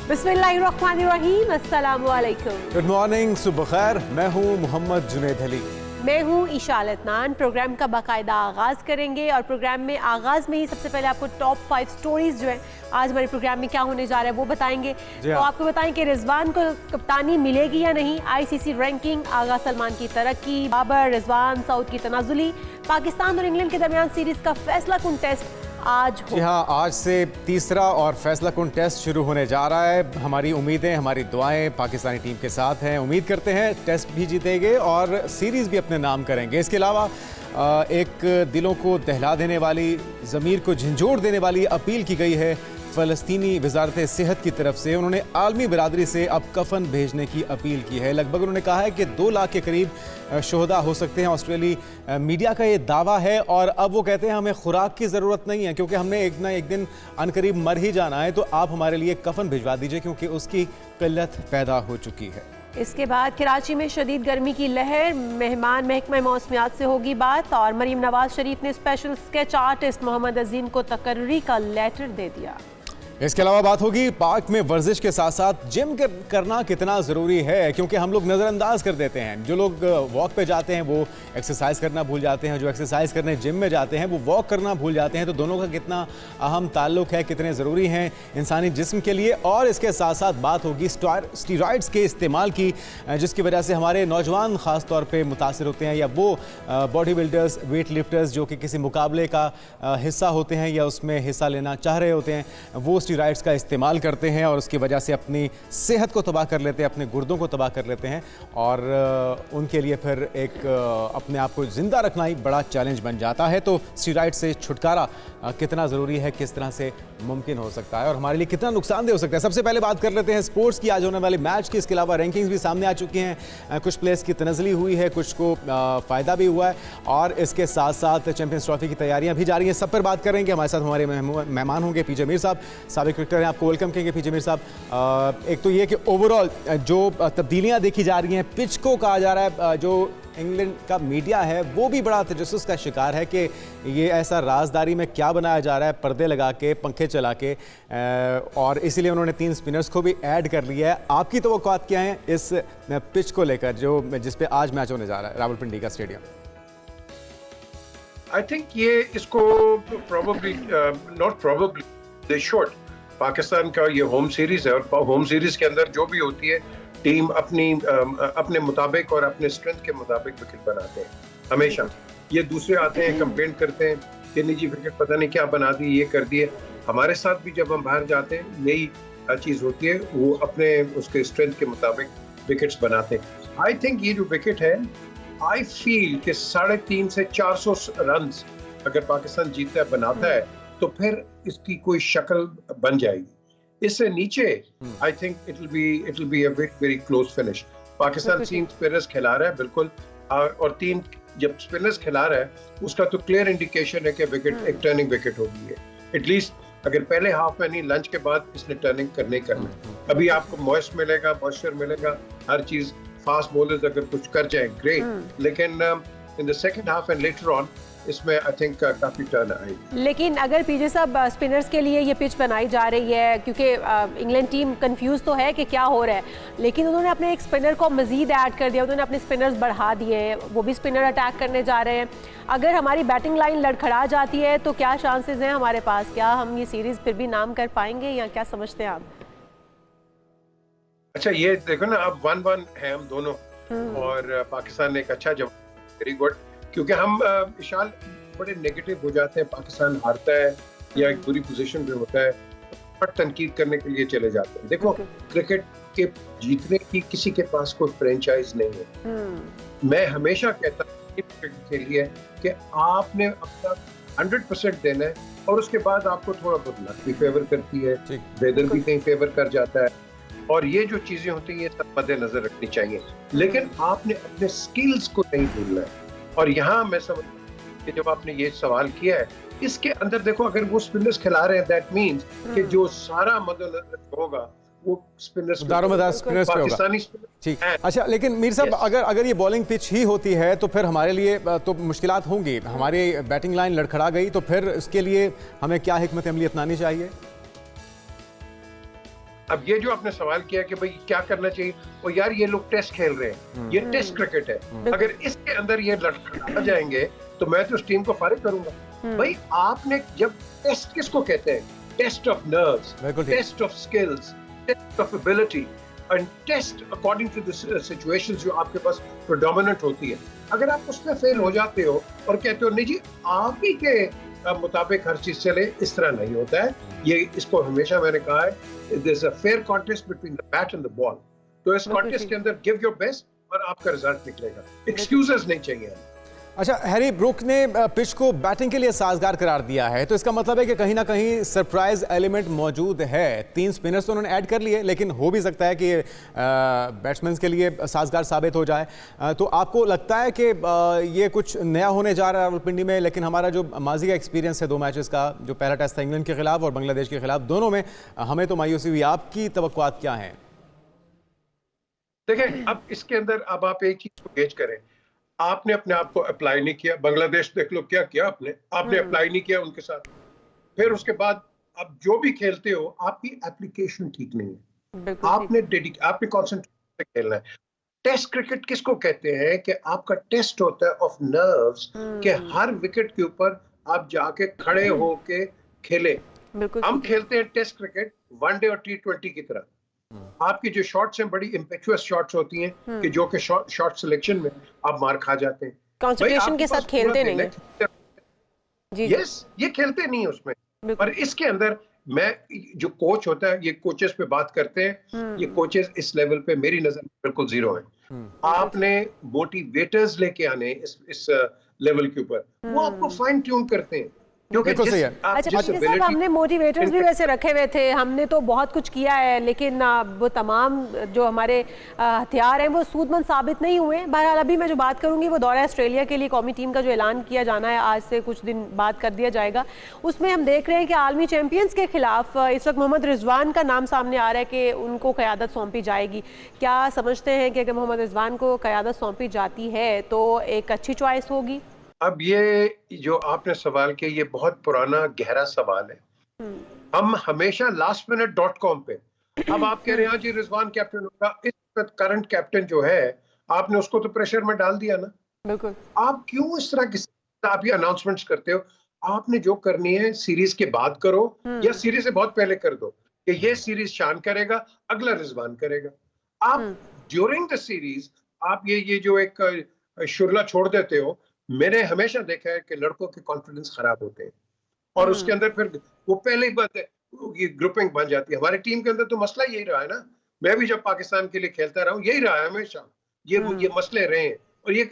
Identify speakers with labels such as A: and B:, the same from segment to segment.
A: बिस्मिल्लाहिर्रहमानिर्रहीम, अस्सलाम वालेकुम।
B: गुड मॉर्निंग, सुबह खैर। मैं हूँ मोहम्मद जुनैद अली।
A: मैं हूँ ईशा अदनान। प्रोग्राम का बाकायदा आगाज़ करेंगे और प्रोग्राम में आगाज़ में ही सबसे पहले आपको टॉप 5 स्टोरीज़ जो है आज हमारे प्रोग्राम में क्या होने जा रहा है वो बताएंगे। तो आपको बताएं कि रिजवान को कप्तानी मिलेगी या नहीं, आईसीसी रैंकिंग, आगा सलमान की तरक्की, बाबर रिजवान सऊद की तनाजुली, पाकिस्तान और इंग्लैंड के दरमियान सीरीज़ का फैसला कुन टेस्ट आज हो।
B: जी हाँ, आज से तीसरा और फैसला कुन टेस्ट शुरू होने जा रहा है। हमारी उम्मीदें, हमारी दुआएं पाकिस्तानी टीम के साथ हैं। उम्मीद करते हैं टेस्ट भी जीतेंगे और सीरीज़ भी अपने नाम करेंगे। इसके अलावा एक दिलों को दहला देने वाली, ज़मीर को झंझोड़ देने वाली अपील की गई है फ़लस्तीनी वज़ारत सेहत की तरफ से। उन्होंने आलमी बिरादरी से अब कफन भेजने की अपील की है। लगभग उन्होंने कहा है कि 2 लाख के करीब शोहदा हो सकते हैं। ऑस्ट्रेलियाई मीडिया का ये दावा है और अब वो कहते हैं हमें खुराक की ज़रूरत नहीं है क्योंकि हमने एक ना एक दिन अनकरीब मर ही जाना है, तो आप हमारे लिए कफन भिजवा दीजिए क्योंकि उसकी किल्लत पैदा हो चुकी है।
A: इसके बाद कराची में शदीद गर्मी की लहर, मेहमान महकमा मौसमियात से होगी बात और मरीम नवाज शरीफ ने स्पेशल स्केच आर्टिस्ट मोहम्मद अजीम को तकर्री का लेटर दे दिया।
B: इसके अलावा बात होगी पार्क में वर्जिश के साथ साथ जिम करना कितना ज़रूरी है, क्योंकि हम लोग नज़रअंदाज कर देते हैं। जो लोग वॉक पे जाते हैं वो एक्सरसाइज करना भूल जाते हैं, जो एक्सरसाइज करने जिम में जाते हैं वो वॉक करना भूल जाते हैं। तो दोनों का कितना अहम ताल्लुक है, कितने ज़रूरी हैं इंसानी जिस्म के लिए। और इसके साथ साथ बात होगी स्टीरॉइड्स के इस्तेमाल की, जिसकी वजह से हमारे नौजवान ख़ास तौर पर मुतासर होते हैं, या वो बॉडी बिल्डर्स, वेट लिफ्टर्स जो कि किसी मुकाबले का हिस्सा होते हैं या उसमें हिस्सा लेना चाह रहे होते हैं, वो स्टीरॉइड्स का इस्तेमाल करते हैं और उसकी वजह से अपनी सेहत को तबाह कर लेते हैं, अपने गुर्दों को तबाह कर लेते हैं और उनके लिए फिर एक अपने आप को ज़िंदा रखना ही बड़ा चैलेंज बन जाता है। तो स्टीरॉइड से छुटकारा कितना ज़रूरी है, किस तरह से मुमकिन हो सकता है और हमारे लिए कितना नुकसानदेह हो सकता है। सबसे पहले बात कर लेते हैं स्पोर्ट्स की, आज होने वाले मैच की। इसके अलावा रैंकिंग्स भी सामने आ चुकी हैं, कुछ प्लेयर्स की तनज़ली हुई है, कुछ को फ़ायदा भी हुआ है और इसके साथ साथ चैंपियंस ट्रॉफी की तैयारियाँ भी जारी हैं। सब पर बात करेंगे। हमारे साथ हमारे मेहमान होंगे पीजे मीर साहब, साबिक क्रिकेटर हैं। आपको वेलकम कहेंगे पीजे मीर साहब। एक तो ये कि ओवरऑल जो तब्दीलियाँ देखी जा रही हैं, पिच को कहा जा रहा है, जो इंग्लैंड का मीडिया है वो भी बड़ा तजस्सुस का शिकार है कि ये ऐसा राजदारी में क्या बनाया जा रहा है, पर्दे लगा के, पंखे चला के, और इसीलिए उन्होंने 3 स्पिनर्स को भी ऐड कर लिया है। आपकी तवक्कुआत क्या है इस पिच को लेकर जो जिस पे आज मैच होने जा रहा है रावलपिंडी का स्टेडियम?
C: आई थिंक ये इसको probably not probably they should, Pakistan का ये होम सीरीज है और होम सीरीज के अंदर जो भी होती है टीम अपने मुताबिक और अपने स्ट्रेंथ के मुताबिक विकेट बनाते हैं हमेशा। ये दूसरे आते हैं, कंप्लेंट करते हैं कि निजी विकेट पता नहीं क्या बना दी, ये कर दिए। हमारे साथ भी जब हम बाहर जाते हैं यही चीज होती है, वो अपने उसके स्ट्रेंथ के मुताबिक विकेट्स बनाते हैं। आई थिंक ये जो विकेट है, आई फील कि 350 से 400 रन अगर पाकिस्तान जीतता है, बनाता है, तो फिर इसकी कोई शक्ल बन जाएगी। इससे नीचे I think it will be a very close finish. Pakistan 3 spinners खिला रहा है बिल्कुल, और 3 जब स्पिनर्स खिला रहा है उसका तो क्लियर इंडिकेशन है कि विकेट एक टर्निंग विकेट होगी है। एटलीस्ट अगर पहले हाफ में नहीं, लंच के बाद इसने टर्निंग करने करना। अभी आपको मॉइस्चर मिलेगा, हर चीज। फास्ट बॉलर्स अगर कुछ कर जाए ग्रेट, लेकिन in the second half and later on इसमें आई थिंक काफी टर्न आएगी।
A: लेकिन अगर पीजे साहब स्पिनर्स के लिए ये पिच बनाई जा रही है, क्योंकि इंग्लैंड टीम कंफ्यूज तो है कि क्या हो रहा है, लेकिन उन्होंने अपने एक स्पिनर को मजीद ऐड कर दिया, उन्होंने अपने स्पिनर्स बढ़ा दिए, वो भी स्पिनर अटैक करने जा रहे हैं। अगर हमारी बैटिंग लाइन लड़खड़ा जाती है तो क्या चांसेस हैं हमारे पास, क्या हम ये सीरीज फिर भी नाम कर पाएंगे या क्या समझते हैं आप?
C: अच्छा, ये देखो ना, अब 1-1 है हम दोनों और पाकिस्तान ने एक अच्छा जवाब, वेरी गुड, क्योंकि हम विशाल बड़े नेगेटिव हो जाते हैं, पाकिस्तान हारता है या एक बुरी पोजीशन पे होता है, पर तनकीद करने के लिए चले जाते हैं। देखो, क्रिकेट के जीतने की किसी के पास कोई फ्रेंचाइज नहीं है। मैं हमेशा कहता हूँ के लिए कि आपने अपना 100% देना है और उसके बाद आपको थोड़ा बहुत लक भी फेवर करती है, वेदर भी कहीं फेवर कर जाता है, और ये जो चीजें होती हैं ये सब मद्देनजर रखनी चाहिए। लेकिन आपने अपने स्किल्स को नहीं भूलना है। और यहाँ मैं समझ कि जब आपने ये सवाल किया है, इसके अंदर देखो, अगर वो स्पिनर्स खिला रहे हैं, दैट मींस कि जो सारा मद्देनजर होगा वो स्पिनर्स
B: पाकिस्तानी ठीक। अच्छा, लेकिन मीर साहब, अगर ये बॉलिंग पिच ही होती है तो फिर हमारे लिए तो मुश्किलात होंगी। हमारी बैटिंग लाइन लड़खड़ा गई तो फिर इसके लिए हमें क्या हिकमत अमली अपनानी चाहिए?
C: अब ये जो आपने सवाल किया कि भाई क्या करना चाहिए, वो यार ये लोग टेस्ट खेल रहे हैं, ये टेस्ट क्रिकेट है, अगर इसके अंदर ये लड़के आ जाएंगे तो मैं तो उस टीम को फारिग करूंगा। भाई आपने जब टेस्ट किसको कहते हैं? Test of nerves, test of skills, test of ability and test according to the situations जो आपके पास प्रेडोमिनेंट होती है। अगर आप उसमें फेल हो जाते हो और कहते हो नहीं जी आप ही के मुताबिक हर चीज चले, इस तरह नहीं होता है। ये इसको हमेशा मैंने कहा है, there is a fair contest between the bat and the ball. तो इस कॉन्टेस्ट के अंदर गिव योर बेस्ट और आपका रिजल्ट निकलेगा, एक्सक्यूजेस नहीं चाहिए।
B: अच्छा, हैरी ब्रूक ने पिच को बैटिंग के लिए साजगार करार दिया है, तो इसका मतलब है कि कहीं ना कहीं सरप्राइज एलिमेंट मौजूद है। 3 स्पिनर्स तो उन्होंने ऐड कर लिए, लेकिन हो भी सकता है कि बैट्समैन के लिए साजगार साबित हो जाए। तो आपको लगता है कि ये कुछ नया होने जा रहा है रावलपिंडी में? लेकिन हमारा जो माजी का एक्सपीरियंस है 2 मैचेस का, जो पहला टेस्ट था इंग्लैंड के खिलाफ और बांग्लादेश के खिलाफ, दोनों में हमें तो मायूसी हुई। आपकी तवक्कुआत क्या हैं?
C: देखें, अब इसके अंदर अब आप एक चीज को गेज करें, आपने अपने आप को अप्लाई नहीं किया। बांग्लादेश देख लो क्या किया आपने अप्लाई नहीं किया उनके साथ। फिर उसके बाद अब जो भी खेलते हो आपकी एप्लीकेशन ठीक नहीं है, आपने कॉन्सेंट्रेट खेलना है। टेस्ट क्रिकेट किसको कहते हैं कि आपका टेस्ट होता है ऑफ नर्व्स, कि हर विकेट के ऊपर आप जाके खड़े होके खेले। हम खेलते हैं टेस्ट क्रिकेट वनडे और T20 की तरह। आपकी जो शॉट्स हैं बड़ी इम्पेचुअस शॉट्स होती हैं कि जो कि शॉट सिलेक्शन में आप मार खा जाते हैं,
A: कंसंट्रेशन के साथ खेलते नहीं है।
C: यस, ये खेलते नहीं है उसमें। पर इसके अंदर मैं जो कोच होता है, ये कोचेस पे बात करते हैं, ये कोचेस इस लेवल पे मेरी नजर में बिल्कुल जीरो है। आपने मोटिवेटर्स लेके आने इस लेवल के ऊपर, वो आपको फाइन ट्यून करते हैं।
A: अच्छा साहब, हमने मोटिवेटर्स भी वैसे रखे हुए थे, हमने तो बहुत कुछ किया है, लेकिन वो तमाम जो हमारे हथियार हैं वो सूदमंद साबित नहीं हुए। बहरहाल अभी मैं जो बात करूंगी वो दौरा ऑस्ट्रेलिया के लिए कौमी टीम का जो ऐलान किया जाना है, आज से कुछ दिन बाद कर दिया जाएगा। उसमें हम देख रहे हैं कि आलमी चैंपियंस के खिलाफ इस वक्त मोहम्मद रिजवान का नाम सामने आ रहा है कि उनको क़यादत सौंपी जाएगी। क्या समझते हैं कि अगर मोहम्मद रिजवान को क़यादत सौंपी जाती है तो एक अच्छी चॉइस होगी?
C: अब ये जो आपने सवाल किया, ये बहुत पुराना गहरा सवाल है। हम हमेशा lastminute.com पे, अब आप कह रहे हैं जी रिजवान कैप्टन होगा, इस वक्त करंट कैप्टन जो है आपने उसको तो प्रेशर में डाल दिया ना।
A: बिल्कुल।
C: आप क्यों इस तरह की आप ये अनाउंसमेंट्स करते हो? आपने जो करनी है सीरीज के बाद करो या सीरीज से बहुत पहले कर दो कि ये सीरीज शान करेगा, अगला रिजवान करेगा। आप ड्यूरिंग द सीरीज आप ये जो एक शुरला छोड़ देते हो। मैंने हमेशा देखा है कि लड़कों के कॉन्फिडेंस खराब होते हैं और उसके अंदर फिर वो पहले ही बात है, ये ग्रुपिंग बन जाती है। हमारी टीम के अंदर तो मसला यही रहा है ना। मैं भी जब पाकिस्तान के लिए खेलता रहा हूँ, यही रहा है हमेशा, ये मसले रहे हैं। और ये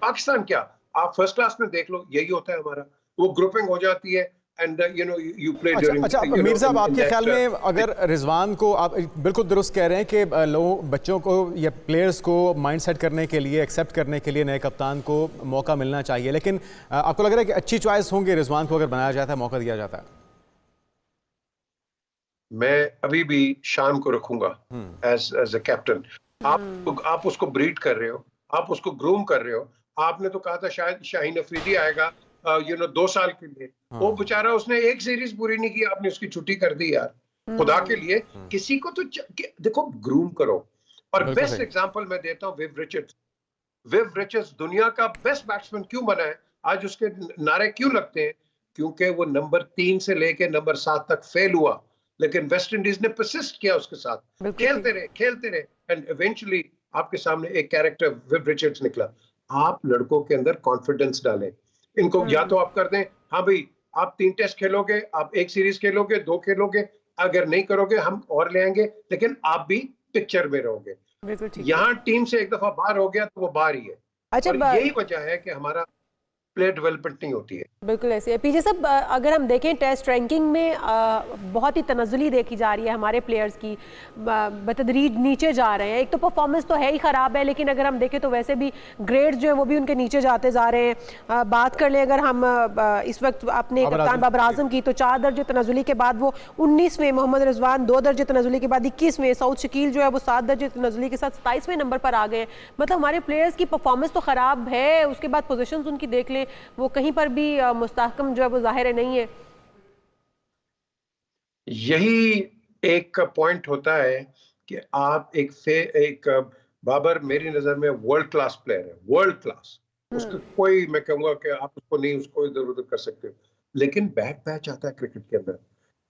C: पाकिस्तान क्या, आप फर्स्ट क्लास में देख लो, यही होता है हमारा, वो ग्रुपिंग हो जाती है।
B: अच्छा मीर साहब, आपके ख्याल में अगर रिजवान को, आप बिल्कुल दुरुस्त कह रहे हैं कि लोगों बच्चों को या प्लेयर्स को माइंड सेट करने के लिए, एक्सेप्ट करने के लिए नए कप्तान को मौका मिलना चाहिए, लेकिन आपको लग रहा है कि अच्छी चॉइस होंगे रिजवान को अगर बनाया जाता है, मौका दिया जाता है?
C: मैं अभी भी शान को रखूंगा एज अ कैप्टन। आप उसको ब्रीड कर रहे हो, आप उसको ग्रूम कर रहे हो। आपने तो कहा था शायद शाहीन अफरीदी आएगा 2 साल के लिए, वो बेचारा उसने एक सीरीज पूरी नहीं की, आपने उसकी छुट्टी कर दी यार। खुदा के लिए किसी को तो देखो ग्रूम करो। और बेस्ट एग्जांपल मैं देता हूँ विव रिचर्ड्स। विव रिचर्ड्स दुनिया का बेस्ट बैट्समैन क्यों बना है? आज उसके नारे क्यों लगते हैं? क्योंकि वो नंबर 3 से लेके नंबर 7 तक फेल हुआ, लेकिन वेस्ट इंडीज ने परसिस्ट किया उसके साथ, खेलते रहे एंड इवेंचुअली आपके सामने एक कैरेक्टर विव रिचर्ड्स निकला। आप लड़कों के अंदर कॉन्फिडेंस डालें इनको। या तो आप कर दें, हाँ भाई आप 3 टेस्ट खेलोगे, आप 1 सीरीज खेलोगे, 2 खेलोगे, अगर नहीं करोगे हम और ले आएंगे, लेकिन आप भी पिक्चर में रहोगे। यहाँ टीम से एक दफा बाहर हो गया तो वो बाहर ही है।
A: अच्छा,
C: और यही वजह है कि हमारा प्लेयर डेवलपमेंट नहीं होती है।
A: बिल्कुल ऐसे है। पीजे साहब, अगर हम देखें टेस्ट रैंकिंग में बहुत ही तनज़्ज़ुली देखी जा रही है हमारे प्लेयर्स की, बतदरीज नीचे जा रहे हैं। एक तो परफॉर्मेंस तो है ही ख़राब है, लेकिन अगर हम देखें तो वैसे भी ग्रेड्स जो है वो भी उनके नीचे जाते जा रहे हैं। बात कर लें अगर हम इस वक्त अपने कप्तान बाबर आजम की, तो 4 दर्जे तनज़्ज़ुली के बाद वो 19वें, मोहम्मद रिजवान 2 दर्जे तनज़्ज़ुली के बाद 21वें, सऊद शकील जो है वो 7 दर्जे तनज़्ज़ुली के साथ 27वें नंबर पर आ गए। मतलब हमारे प्लेयर्स की परफॉर्मेंस तो ख़राब है, उसके बाद पोजीशंस उनकी देख लें, वो कहीं पर भी मुस्तहकम जो है वो जाहिर नहीं है।
C: यही एक पॉइंट होता है कि आप एक बाबर मेरी नजर में वर्ल्ड क्लास प्लेयर है, वर्ल्ड क्लास। उसका कोई, मैं कहूंगा कि आप उसको नहीं, उसको इधर उधर कर सकते हो, लेकिन बैड पैच आता है क्रिकेट के अंदर।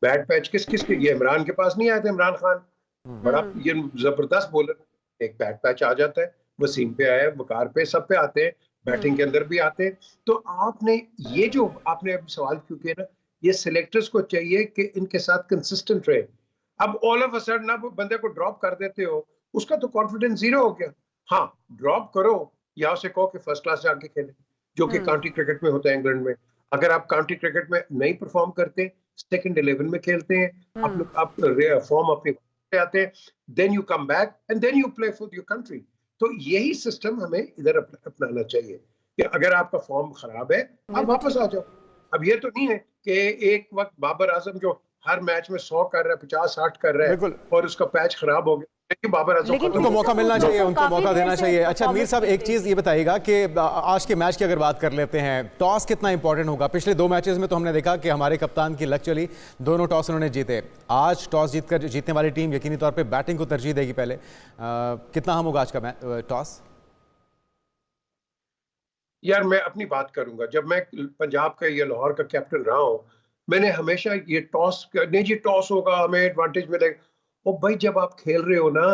C: बैड पैच किस किस के, ये इमरान के पास नहीं आए थे, इमरान खान बड़ा ये जबरदस्त बॉलर, एक बैड पैच आ जाता है, वसीम पे आया, वकार पे, सब पे आते हैं, बैटिंग के अंदर भी आते हैं। तो आपने ये जो आपने अभी सवाल क्यों किया ना, ये सिलेक्टर्स को चाहिए कि इनके साथ कंसिस्टेंट रहे। अब ऑल ऑफ अ सडन आप बंदे को ड्रॉप कर देते हो, उसका तो कॉन्फिडेंस जीरो हो गया। हाँ, ड्रॉप करो या उसे कहो कि फर्स्ट क्लास जाके खेले, जो कि काउंटी क्रिकेट में होता है इंग्लैंड में। अगर आप काउंटी क्रिकेट में नहीं परफॉर्म करते, सेकंड 11 में खेलते हैं, आप फॉर्म अपनी आते हैं, then you come back and then you play for your country. तो यही सिस्टम हमें इधर अपनाना चाहिए कि अगर आपका फॉर्म खराब है, आप वापस आ जाओ। अब ये तो नहीं है कि एक वक्त बाबर आजम जो हर मैच में 100 कर रहा है, 50-60 कर रहा है और उसका पैच खराब हो गया, लेकिन बाबर आजम
B: उनको मौका मिलना चाहिए, उनको मौका देना चाहिए। अच्छा मीर साहब, एक चीज ये बताइएगा कि आज के मैच की अगर बात कर लेते हैं, टॉस कितना इंपॉर्टेंट होगा? पिछले 2 मैचेस में तो हमने देखा कि हमारे कप्तान की लक चली, दोनों टॉस उन्होंने जीते। आज टॉस जीतकर जीतने वाली टीम यकीनी तौर पे बैटिंग को तरजीह देगी पहले। कितना अहम होगा आज का टॉस?
C: यार मैं अपनी बात करूंगा, जब मैं पंजाब का या लाहौर का कैप्टन रहा हूं, मैंने हमेशा ये टॉस, नहीं जी टॉस होगा हमें एडवांटेज मिलेगा। ओ भाई, जब आप खेल रहे हो ना,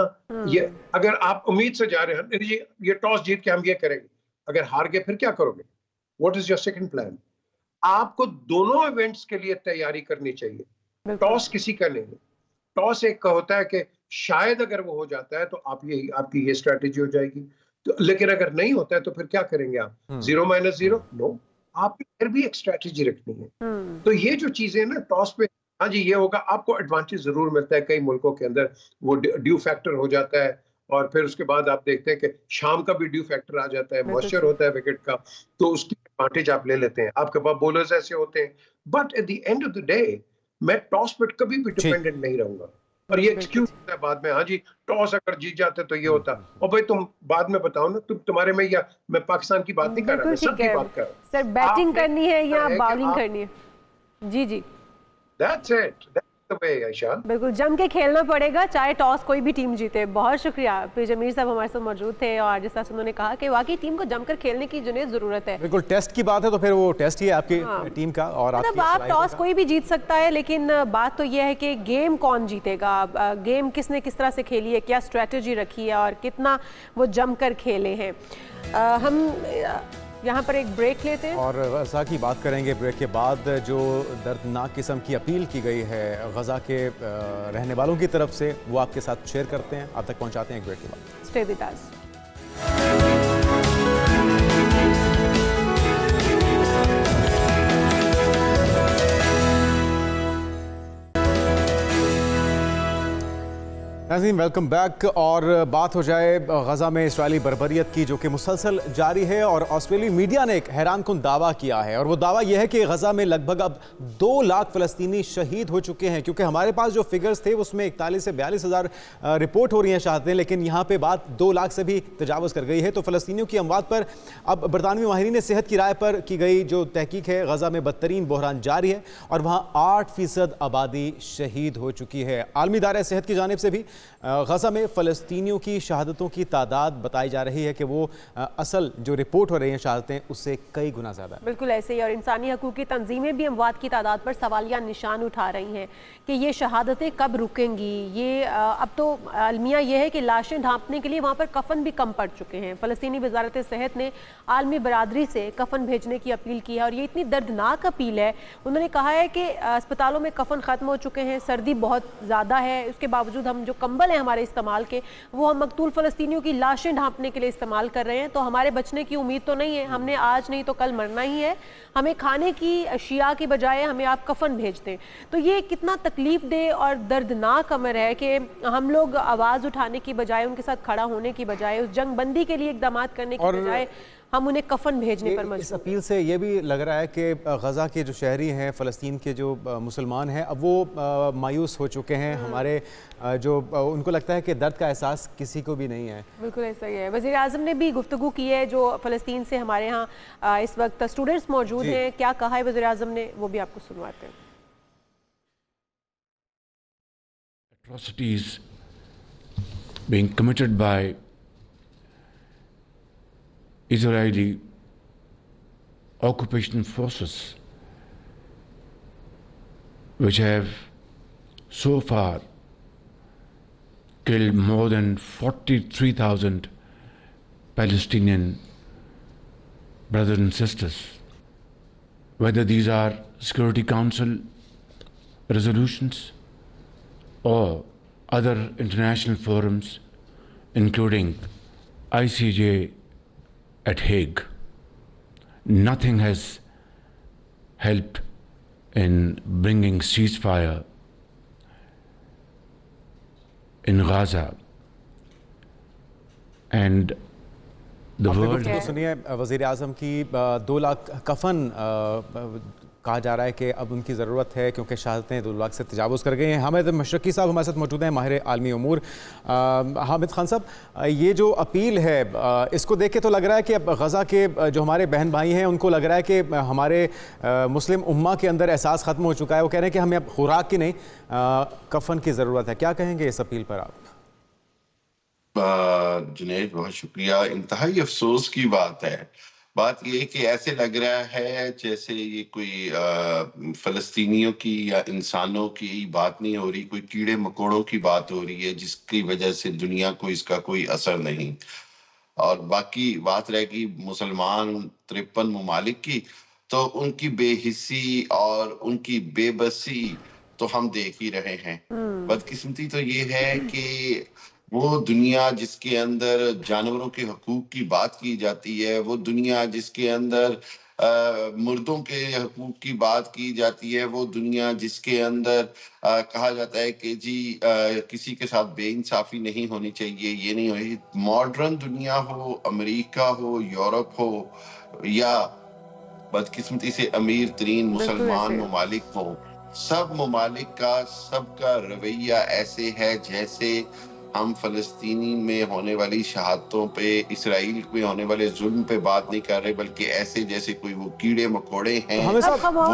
C: ये अगर आप उम्मीद से जा रहे हैं जी ये टॉस जीत के हम ये करेंगे, अगर हार गए फिर क्या करोगे? What is your second plan? आपको दोनों इवेंट्स के लिए तैयारी करनी चाहिए, टॉस किसी का नहीं है। टॉस एक का होता है कि शायद अगर वो हो जाता है तो आपकी ये स्ट्रेटेजी हो जाएगी, तो लेकिन अगर नहीं होता है तो फिर क्या करेंगे आप? 0-0? नो, आपको फिर भी एक स्ट्रेटेजी रखनी है। तो ये जो चीजें ना टॉस पे, हाँ जी ये होगा, आपको एडवांटेज जरूर मिलता है। कई मुल्कों के अंदर वो ड्यू फैक्टर हो जाता है, और फिर उसके बाद आप देखते हैं कि शाम का भी ड्यू फैक्टर आ जाता है, मॉइस्चर होता है विकेट का, तो उसकी एडवांटेज आप ले लेते हैं। आपके पास बॉलर्स ऐसे होते हैं, but at the end of the day मैं टॉस पर कभी भी डिपेंडेंट नहीं रहूंगा। और ये एक्सक्यूज होता है बाद में, हाँ जी टॉस अगर जीत जाते तो ये होता। और भाई तुम बाद में बताओ ना, तुम्हारे में, या मैं पाकिस्तान की बात नहीं कर रहा, मैं सबकी बात कर रहा हूँ।
A: सर बैटिंग करनी है या बॉलिंग करनी है? जी जी,
C: that's it, that's the way Ayesha.
A: बिल्कुल जम के खेलना पड़ेगा, चाहे टॉस कोई भी टीम जीते। बहुत शुक्रिया, पी जमीर साहब हमारे साथ मौजूद थे, और जिस तरह से उन्होंने कहा कि वाकई टीम को जमकर खेलने की जुनेद जरूरत है।
B: बिल्कुल, टेस्ट की बात है तो फिर वो टेस्ट ही है आपकी टीम का, और
A: मतलब आप टॉस कोई भी जीत सकता है, लेकिन बात तो यह है कि गेम कौन जीतेगा, गेम किसने किस तरह से खेली है, क्या स्ट्रेटजी रखी है, और कितना वो जमकर खेले हैं। हम यहाँ पर एक ब्रेक लेते हैं
B: और गज़ा की बात करेंगे ब्रेक के बाद। जो दर्दनाक किस्म की अपील की गई है गज़ा के रहने वालों की तरफ से, वो आपके साथ शेयर करते हैं, आप तक पहुँचाते हैं एक ब्रेक के बाद।
A: Stay with us.
B: नाज़रीन वेलकम बैक। और बात हो जाए गज़ा में इसराइली बर्बरियत की, जो कि मुसलसल जारी है, और ऑस्ट्रेलियाई मीडिया ने एक हैरानकुन दावा किया है, और वो दावा यह है कि गज़ा में लगभग अब 2 लाख फ़लस्तीनी शहीद हो चुके हैं। क्योंकि हमारे पास जो फिगर्स थे उसमें 41 से 42 हज़ार रिपोर्ट हो रही हैं शहादतें, लेकिन यहाँ पे बात 2 लाख से भी तजावज़ कर गई है। तो फ़लस्तीनियों की अमवात पर अब बरतानवी माहिरीन सेहत की राय पर की गई जो तहकीक है, गज़ा में बदतरीन बहरान जारी है और वहाँ 8% आबादी शहीद हो चुकी है। आलमी इदारे सेहत की जानिब से भी गज़ा में फ़लस्तीनियों की शहादतों की तादाद बताई जा रही है कि वो असल जो रिपोर्ट हो रही हैं शहादतें, उससे कई गुना ज़्यादा है।
A: बिल्कुल ऐसे ही, और इंसानी हकूक़ की तंजीमें भी अमवात की तादाद पर सवालिया निशान उठा रही हैं कि ये शहादतें कब रुकेंगी। ये अब तो अलमिया ये है कि लाशें ढांपने के लिए वहाँ पर कफन भी कम पड़ चुके हैं। फ़लस्तीनी वजारत सेहत ने आलमी बरादरी से कफन भेजने की अपील की है, और ये इतनी दर्दनाक अपील है। उन्होंने कहा है कि अस्पतालों में कफन ख़त्म हो चुके हैं, सर्दी बहुत ज़्यादा है, उसके बावजूद हम जो कंबल हैं हमारे इस्तेमाल के, वो हम मकतूल फ़लस्तीनियों की लाशें ढांपने के लिए इस्तेमाल कर रहे हैं। तो हमारे बचने की उम्मीद तो नहीं है, हमने आज नहीं तो कल मरना ही है। हमें खाने की अशिया की बजाय हमें आप कफन भेज दें। तो ये कितना तकलीफ दे और दर्दनाक अमर है कि हम लोग आवाज़ उठाने की बजाय, उनके साथ खड़ा होने की बजाय, उस जंग बंदी के लिए इक़दाम करने की बजाय हम उन्हें कफन भेजने पर मजबूर।
B: इस अपील से ये भी लग रहा है कि गज़ा के जो शहरी हैं, फ़लस्तीन के जो मुसलमान हैं, अब वो मायूस हो चुके हैं। हमारे जो उनको लगता है कि दर्द का एहसास किसी को भी नहीं है।
A: बिल्कुल ऐसा ही है। वज़ीर आज़म ने भी गुफ्तगू की है, जो फ़लस्तीन से हमारे यहाँ इस वक्त स्टूडेंट्स मौजूद हैं, क्या कहा है वज़ीर आज़म ने, वो भी आपको सुनवाते हैं।
D: atrocities being committed by Israeli occupation forces, which have so far killed more than 43,000 Palestinian brothers and sisters. Whether these are Security Council resolutions or other international forums, including ICJ at Hague, nothing has helped in bringing ceasefire in Gaza. And the world...
B: तो सुनिए वज़ीर आज़म की 2 लाख कफन कहा जा रहा है कि अब उनकी ज़रूरत है क्योंकि शहादतें 2 लाख से तजावुज़ कर गए हैं। हामिद मशरकी साहब हमारे साथ मौजूद हैं, माहिर आलमी उमूर। हामिद खान साहब, ये जो अपील है इसको देख के तो लग रहा है कि अब गज़ा के जो हमारे बहन भाई हैं उनको लग रहा है कि हमारे मुस्लिम उम्मा के अंदर एहसास ख़त्म हो चुका है। वो कह रहे हैं कि हमें अब खुराक की नहीं कफन की ज़रूरत है। क्या कहेंगे इस अपील पर आप?
E: जुनैद, बहुत शुक्रिया। इंतहाई अफसोस की बात है। बात यह है कि ऐसे लग रहा है जैसे ये कोई फ़लस्तीनियों की या इंसानों की बात नहीं हो रही, कोई कीड़े मकोड़ों की बात हो रही है जिसकी वजह से दुनिया को इसका कोई असर नहीं। और बाकी बात रहेगी मुसलमान 53 ममालिक की, तो उनकी बेहिस्सी और उनकी बेबसी तो हम देख ही रहे हैं। बदकिस्मती तो ये है कि वो दुनिया जिसके अंदर जानवरों के हकूक की बात की जाती है, वो दुनिया जिसके अंदर मुर्दों के हकूक की बात की जाती है, वो दुनिया जिसके अंदर कहा जाता है कि जी किसी के साथ बेइंसाफी नहीं होनी चाहिए, ये नहीं होगी। मॉडर्न दुनिया हो, अमेरिका हो, यूरोप हो या बदकिस्मती से अमीर तरीन मुसलमान ममालिक हो, सब ममालिक का सबका रवैया ऐसे है जैसे हम फ़लस्तीनी में होने वाली शहादतों पे, इसराइल में होने वाले जुल्म पे बात नहीं कर रहे, बल्कि ऐसे जैसे कोई वो कीड़े मकोड़े हैं।
A: हम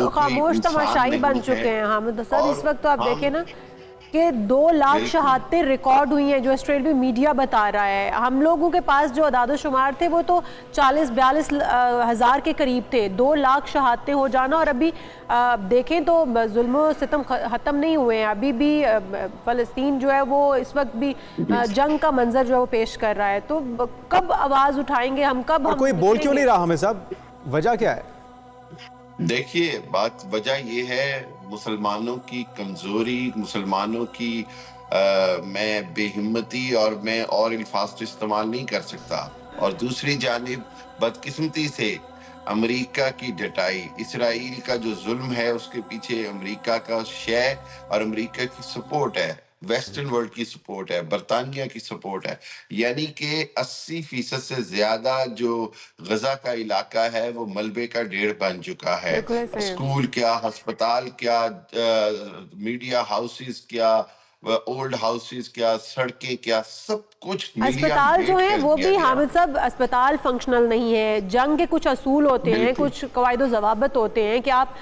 A: खामोश तमाशाई बन चुके हैं हामिद सर। इस वक्त तो आप देखें ना कि 2 लाख शहादतें रिकॉर्ड हुई हैं, जो ऑस्ट्रेलिया मीडिया बता रहा है। हम लोगों के पास जो अदाद शुमार थे वो तो 40-42 हज़ार के करीब थे। 2 लाख शहादतें हो जाना, और अभी देखें तो जुल्म सितम ख़त्म नहीं हुए हैं। अभी भी फ़लस्तीन जो है वो इस वक्त भी जंग का मंजर जो है वो पेश कर रहा है। तो कब आवाज़ उठाएंगे हम, कब हम
B: कोई बोल क्यों नहीं रहा हमें साहब? वजह क्या है?
E: देखिए, बात वजह ये है मुसलमानों की कमजोरी, मुसलमानों की मैं बेहिम्मती और मैं और अल्फाज इस्तेमाल नहीं कर सकता। और दूसरी जानिब बदकिस्मती से अमेरिका की डटाई, इसराइल का जो जुल्म है उसके पीछे अमेरिका का शय और अमेरिका की सपोर्ट है, वेस्टर्न वर्ल्ड की सपोर्ट है, बरतानिया की सपोर्ट है। यानी कि 80% से ज्यादा जो गजा का इलाका है वो मलबे का ढेर बन चुका है। स्कूल क्या, अस्पताल क्या, मीडिया हाउसेस क्या, ओल्ड हाउसेस क्या, सड़कें क्या, सब कुछ
A: अस्पताल जो है वो भी हामिद साहब अस्पताल फंक्शनल नहीं है। जंग के कुछ असूल होते हैं, कुछ कवायद ज़वाबित होते हैं कि आप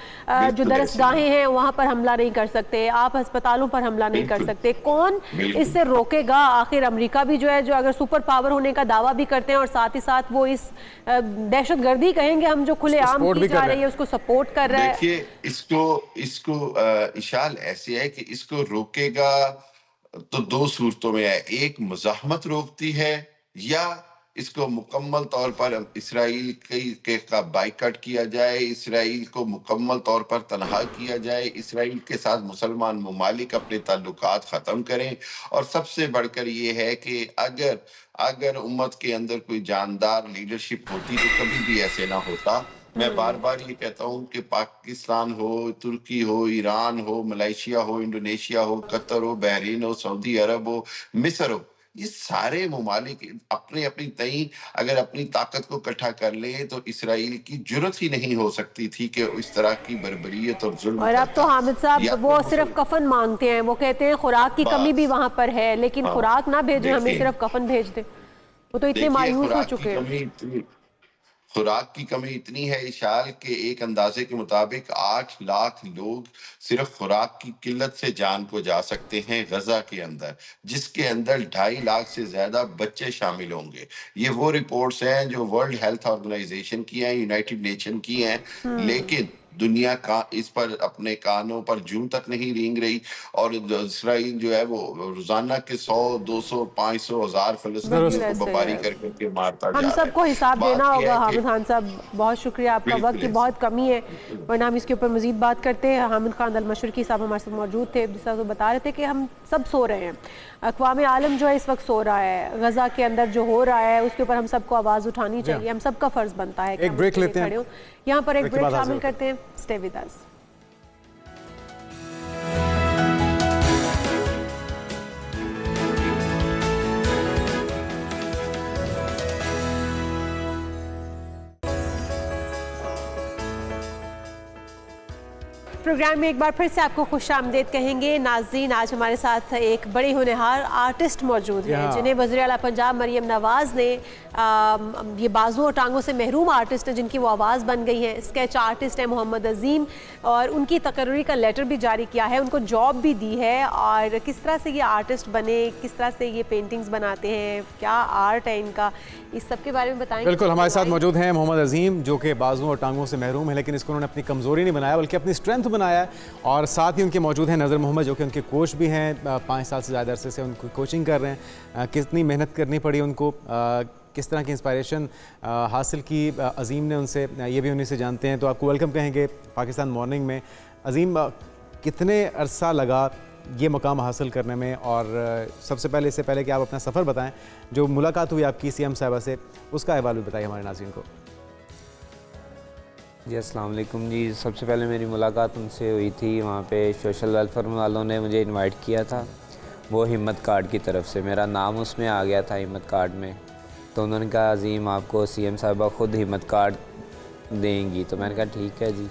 A: जो दरसगाहें हैं वहाँ पर हमला नहीं कर सकते, आप अस्पतालों पर हमला नहीं कर सकते। कौन इससे रोकेगा? आखिर अमेरिका भी जो है, जो अगर सुपर पावर होने का दावा भी करते हैं और साथ ही साथ वो इस दहशतगर्दी कहेंगे हम जो खुलेआम की जा रही है उसको सपोर्ट कर रहा है।
E: देखिए, इसको इशाल ऐसे है कि इसको रोकेगा तो 2 सूरतों में है। एक, मुज़ाहमत रोकती है, या इसको मुकम्मल तौर पर इसराइल के का बाइकआउट किया जाए, इसराइल को मुकम्मल तौर पर तनहा किया जाए, इसराइल के साथ मुसलमान ममालिक अपने ताल्लुकात ख़त्म करें। और सबसे बढ़कर ये है कि अगर उम्मत के अंदर कोई जानदार लीडरशिप होती तो कभी भी ऐसे ना होता। मैं बार बार ये कहता हूँ कि पाकिस्तान हो, तुर्की हो, ईरान हो, मलेशिया हो, इंडोनेशिया हो, कतर हो, बहरीन हो, सऊदी अरब हो, मिस्र हो, ये सारे ममालिक अपने अपनी तई अगर अपनी ताकत को इकट्ठा कर ले तो इसराइल की जुर्रत ही नहीं हो सकती थी कि इस तरह की बर्बरियत और जुल्म।
A: और अब तो हामिद साहब वो सिर्फ कफन मांगते हैं, वो कहते हैं खुराक की कमी भी वहाँ पर है, लेकिन खुराक ना भेजें, हमें सिर्फ कफन भेज दें। वो तो इतने मायूस हो चुके हैं।
E: खुराक की कमी इतनी है इशाल के एक अंदाजे के मुताबिक 8 लाख लोग सिर्फ खुराक की किल्लत से जान को जा सकते हैं गजा के अंदर, जिसके अंदर 2.5 लाख से ज्यादा बच्चे शामिल होंगे। ये वो रिपोर्ट्स हैं जो वर्ल्ड हेल्थ ऑर्गेनाइजेशन की हैं, यूनाइटेड नेशन की हैं, लेकिन दुनिया का इस पर अपने कानों पर जूं तक नहीं रेंग रही। और इसराइल जो है वो रोजाना के 100, 200, 500, 1000 फलस्तीनियों को बमबारी करके मारता जा रहा
A: हम
E: है।
A: सबको हिसाब
E: बात
A: देना
E: यह
A: होगा।
E: है कि-
A: हामिद खान साहब, बहुत शुक्रिया, आपका
E: बिल्कुल
A: वक्त की बहुत कमी है, वरना हम इसके ऊपर मजीद बात करते हैं। हामिद खान अल-मशरकी साहब हमारे साथ मौजूद थे, जिस तरह बता रहे थे कि हम सब सो रहे हैं, अक़वाम आलम जो है इस वक्त सो रहा है, गजा के अंदर जो हो रहा है उसके ऊपर हम सबको आवाज़ उठानी चाहिए, हम सबका फ़र्ज़ बनता है।
B: एक ब्रेक लेते हैं,
A: यहाँ पर एक ब्रेक शामिल करते हैं। Stay with us. प्रोग्राम में एक बार फिर से आपको खुशामदीद कहेंगे। नाज़रीन, आज हमारे साथ एक बड़े होनहार आर्टिस्ट मौजूद हैं, जिन्हें वज़ीर आला पंजाब मरियम नवाज़ ने ये बाजू और टांगों से महरूम आर्टिस्ट हैं जिनकी वो आवाज़ बन गई है। स्केच आर्टिस्ट है मोहम्मद अजीम, और उनकी तकर्री का लेटर भी जारी किया है, उनको जॉब भी दी है। और किस तरह से ये आर्टिस्ट बने, किस तरह से ये पेंटिंग्स बनाते हैं, क्या आर्ट है इनका, इस सब के बारे में बताएंगे।
B: बिल्कुल, हमारे साथ मौजूद हैं मोहम्मद अजीम, जो कि बाजुओं और टांगों से महरूम है, लेकिन इसको उन्होंने अपनी कमज़ोरी नहीं बनाया बल्कि अपनी स्ट्रेंथ बनाया है। और साथ ही उनके मौजूद हैं नज़र मोहम्मद, जो कि उनके कोच भी हैं, 5 साल से ज़्यादा अरसे से उनको कोचिंग कर रहे हैं। कितनी मेहनत करनी पड़ी उनको, किस तरह की इंस्पायरेशन हासिल की अजीम ने उनसे, ये भी उन्हीं से जानते हैं। तो आपको वेलकम कहेंगे पाकिस्तान मॉर्निंग में। अजीम, कितने अरसा लगा ये मकाम हासिल करने में, और सबसे पहले, इससे पहले कि आप अपना सफ़र बताएं, जो मुलाकात हुई आपकी सीएम साहिबा से, उसका अहवाल भी बताइए हमारे नाज़रीन को।
F: जी अस्सलाम वालेकुम जी। सबसे पहले मेरी मुलाकात उनसे हुई थी वहाँ पे, सोशल वेलफेयर वालों ने मुझे इनवाइट किया था, वो हिम्मत कार्ड की तरफ से, मेरा नाम उसमें आ गया था हिम्मत कार्ड में। तो उन्होंने कहा अजीम आपको सीएम साहिबा ख़ुद हिम्मत कार्ड देंगी। तो मैंने कहा ठीक है जी।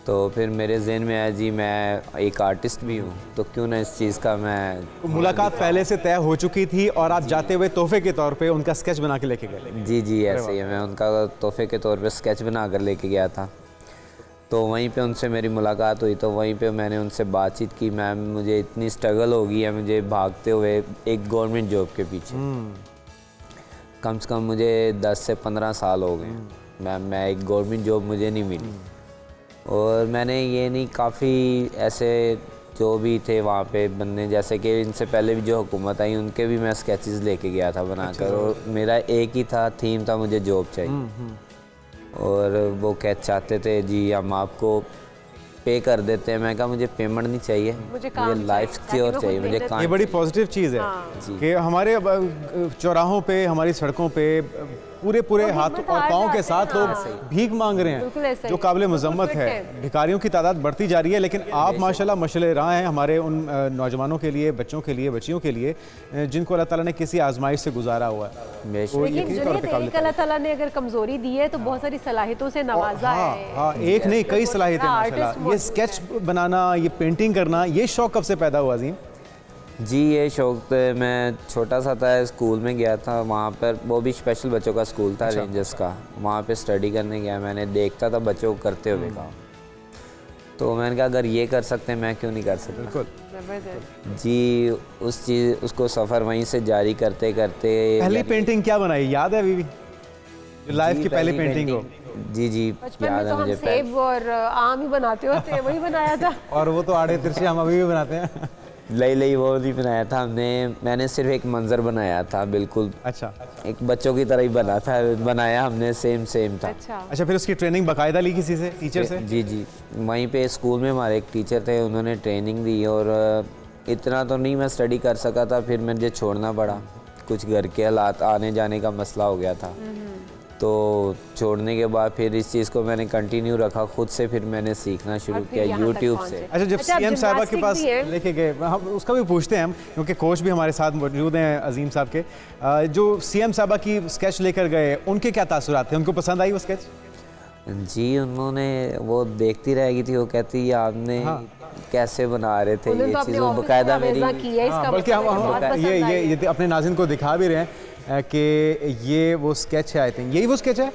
F: तो फिर मेरे जहन में आया जी मैं एक आर्टिस्ट भी हूँ, तो क्यों ना इस चीज़ का मैं।
B: मुलाकात पहले से तय हो चुकी थी और आप जाते हुए तोहफे के तौर पे उनका स्केच बना के लेके गए?
F: जी जी, ऐसे ही है, मैं उनका तोहफे के तौर पे स्केच बना कर लेके गया था। तो वहीं पे उनसे मेरी मुलाकात हुई, तो वहीं पे मैंने उनसे बातचीत की, मैम मुझे इतनी स्ट्रगल हो गई है मुझे भागते हुए एक गवर्नमेंट जॉब के पीछे। कम से कम मुझे 10 से 15 साल हो गए मैम, मैं एक गवर्नमेंट जॉब मुझे नहीं मिली। और मैंने ये नहीं, काफ़ी ऐसे जो भी थे वहाँ पे बंदे, जैसे कि इनसे पहले भी जो हुकूमत आई उनके भी मैं स्केचेस लेके गया था बनाकर। और मेरा एक ही था, थीम था, मुझे जॉब चाहिए। और वो कह चाहते थे जी हम आपको पे कर देते हैं। मैं कहा मुझे पेमेंट नहीं चाहिए, मुझे लाइफ सिक्योर चाहिए, मुझे काम।
B: ये बड़ी पॉजिटिव चीज़ है कि हमारे चौराहों पे, हमारी सड़कों पे पूरे हाथ और पाँव के साथ लोग भीख मांग रहे हैं, जो काबिल मजम्मत है। भिखारियों की तादाद बढ़ती जा रही है, लेकिन आप माशाल्लाह मशअले राह हैं हमारे उन नौजवानों के लिए, बच्चों के लिए, बच्चियों के लिए, जिनको अल्लाह ताला ने किसी आजमाइश से गुजारा हुआ है।
A: लेकिन अल्लाह ताला ने अगर कमजोरी दी है तो बहुत सारी सलाहियतों से नवाजा है।
B: हाँ, एक नहीं कई सलाहियतें माशाल्लाह। ये स्केच बनाना, ये पेंटिंग करना, ये शौक कब से पैदा हुआ अजीम?
F: जी ये शौक तो मैं छोटा सा था, स्कूल में गया था, वहाँ पर वो भी स्पेशल बच्चों का स्कूल था, रेंजर्स का। वहाँ पे स्टडी करने गया, मैंने देखता था बच्चों को करते हुए काम, तो मैंने कहा अगर ये कर सकते हैं मैं क्यों नहीं कर सकता।
B: बिल्कुल
F: जी, उसको सफ़र वहीं से जारी करते करते।
B: पहली पेंटिंग क्या बनाई, याद है अभी भी? लाइफ की पहली पेंटिंग हो?
F: जी जी याद है मुझे।
A: सेब और आम ही बनाते होते, वही बनाया था।
B: और वो तो आड़े तिरछे हम अभी भी बनाते हैं।
F: लई वो नहीं बनाया था मैंने सिर्फ एक मंजर बनाया था, बिल्कुल
B: अच्छा,
F: एक बच्चों की तरह ही बनाया हमने, सेम था।
B: अच्छा, फिर उसकी ट्रेनिंग बाकायदा ली किसी से, टीचर से?
F: जी वहीं पे स्कूल में हमारे एक टीचर थे, उन्होंने ट्रेनिंग दी। और इतना तो नहीं मैं स्टडी कर सका था, फिर मुझे छोड़ना पड़ा, कुछ घर के हालात, आने जाने का मसला हो गया था। तो छोड़ने के बाद फिर इस चीज़ को मैंने कंटिन्यू रखा खुद से, फिर मैंने सीखना शुरू किया यूट्यूब से।
B: अच्छा, जब सीएम साहिबा के पास लेके गए, हम उसका भी पूछते हैं हम, क्योंकि कोच भी हमारे साथ मौजूद हैं अजीम साहब के। जो सीएम साहिबा की स्केच लेकर गए, उनके क्या तासुरात थे, उनको पसंद आई वो स्केच? जी
F: उन्होंने, वो देखती रहेगी थी, वो कहती आपने कैसे बना रहे थे ये चीज़, वो बाकायदा मेरी।
B: बल्कि हम ये अपने नाज़रीन को दिखा भी रहे हैं कि ये वो स्केच है, आई थिंक यही वो स्केच है।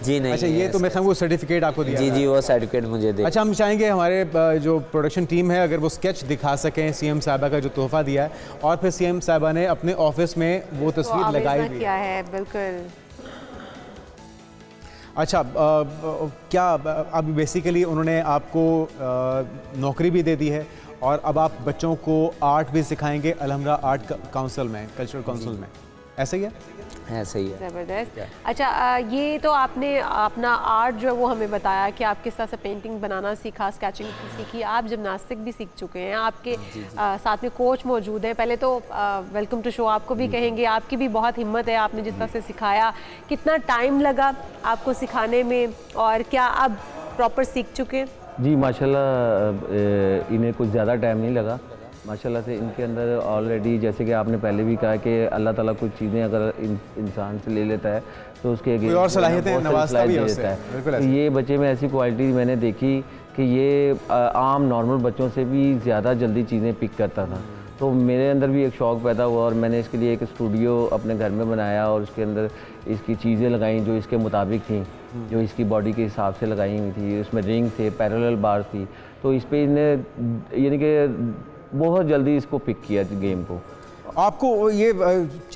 F: जी नहीं।
B: अच्छा, ये तो मैं वो सर्टिफिकेट आपको दिया?
F: जी जी, वो सर्टिफिकेट मुझे दे।
B: अच्छा, हम चाहेंगे हमारे जो प्रोडक्शन टीम है अगर वो स्केच दिखा सकें सीएम साहिबा का जो तोहफा दिया है, और फिर सीएम साहिबा ने अपने ऑफिस में वो तस्वीर
A: तो
B: लगाई भी
A: किया है। बिल्कुल।
B: अच्छा, क्या अब बेसिकली उन्होंने आपको नौकरी भी दे दी है और अब आप बच्चों को आर्ट भी सिखाएंगे अलहमरा आर्ट काउंसिल में, कल्चरल काउंसिल में, ऐसा ही है?
F: ऐसा ही है।
A: ज़बरदस्त। अच्छा, ये तो आपने अपना आर्ट जो है वो हमें बताया कि आप किस तरह से पेंटिंग बनाना सीखा, स्केचिंग सीखी, आप जिमनास्टिक भी सीख चुके हैं, आपके साथ में कोच मौजूद हैं। पहले तो वेलकम टू शो आपको भी कहेंगे, आपकी भी बहुत हिम्मत है, आपने जिस तरह से सिखाया। कितना टाइम लगा आपको सिखाने में और क्या आप प्रॉपर सीख चुके?
G: जी माशाल्लाह, इन्हें कुछ ज़्यादा टाइम नहीं लगा माशाल्लाह से। इनके अंदर ऑलरेडी, जैसे कि आपने पहले भी कहा कि अल्लाह ताला कुछ चीज़ें अगर इंसान से ले लेता है तो उसके
B: कोई और सलाहियतें नवाजता भी है उससे।
G: तो ये बच्चे में ऐसी क्वालिटी मैंने देखी कि ये आम नॉर्मल बच्चों से भी ज़्यादा जल्दी चीज़ें पिक करता था। तो मेरे अंदर भी एक शौक़ पैदा हुआ और मैंने इसके लिए एक स्टूडियो अपने घर में बनाया और उसके अंदर इसकी चीज़ें लगाई जो इसके मुताबिक थी, जो इसकी बॉडी के हिसाब से लगाई हुई थी। उसमें रिंग थे, पैरेलल बार्स थी, तो इस पे इसने यानी कि बहुत जल्दी इसको पिक किया गेम को।
B: आपको ये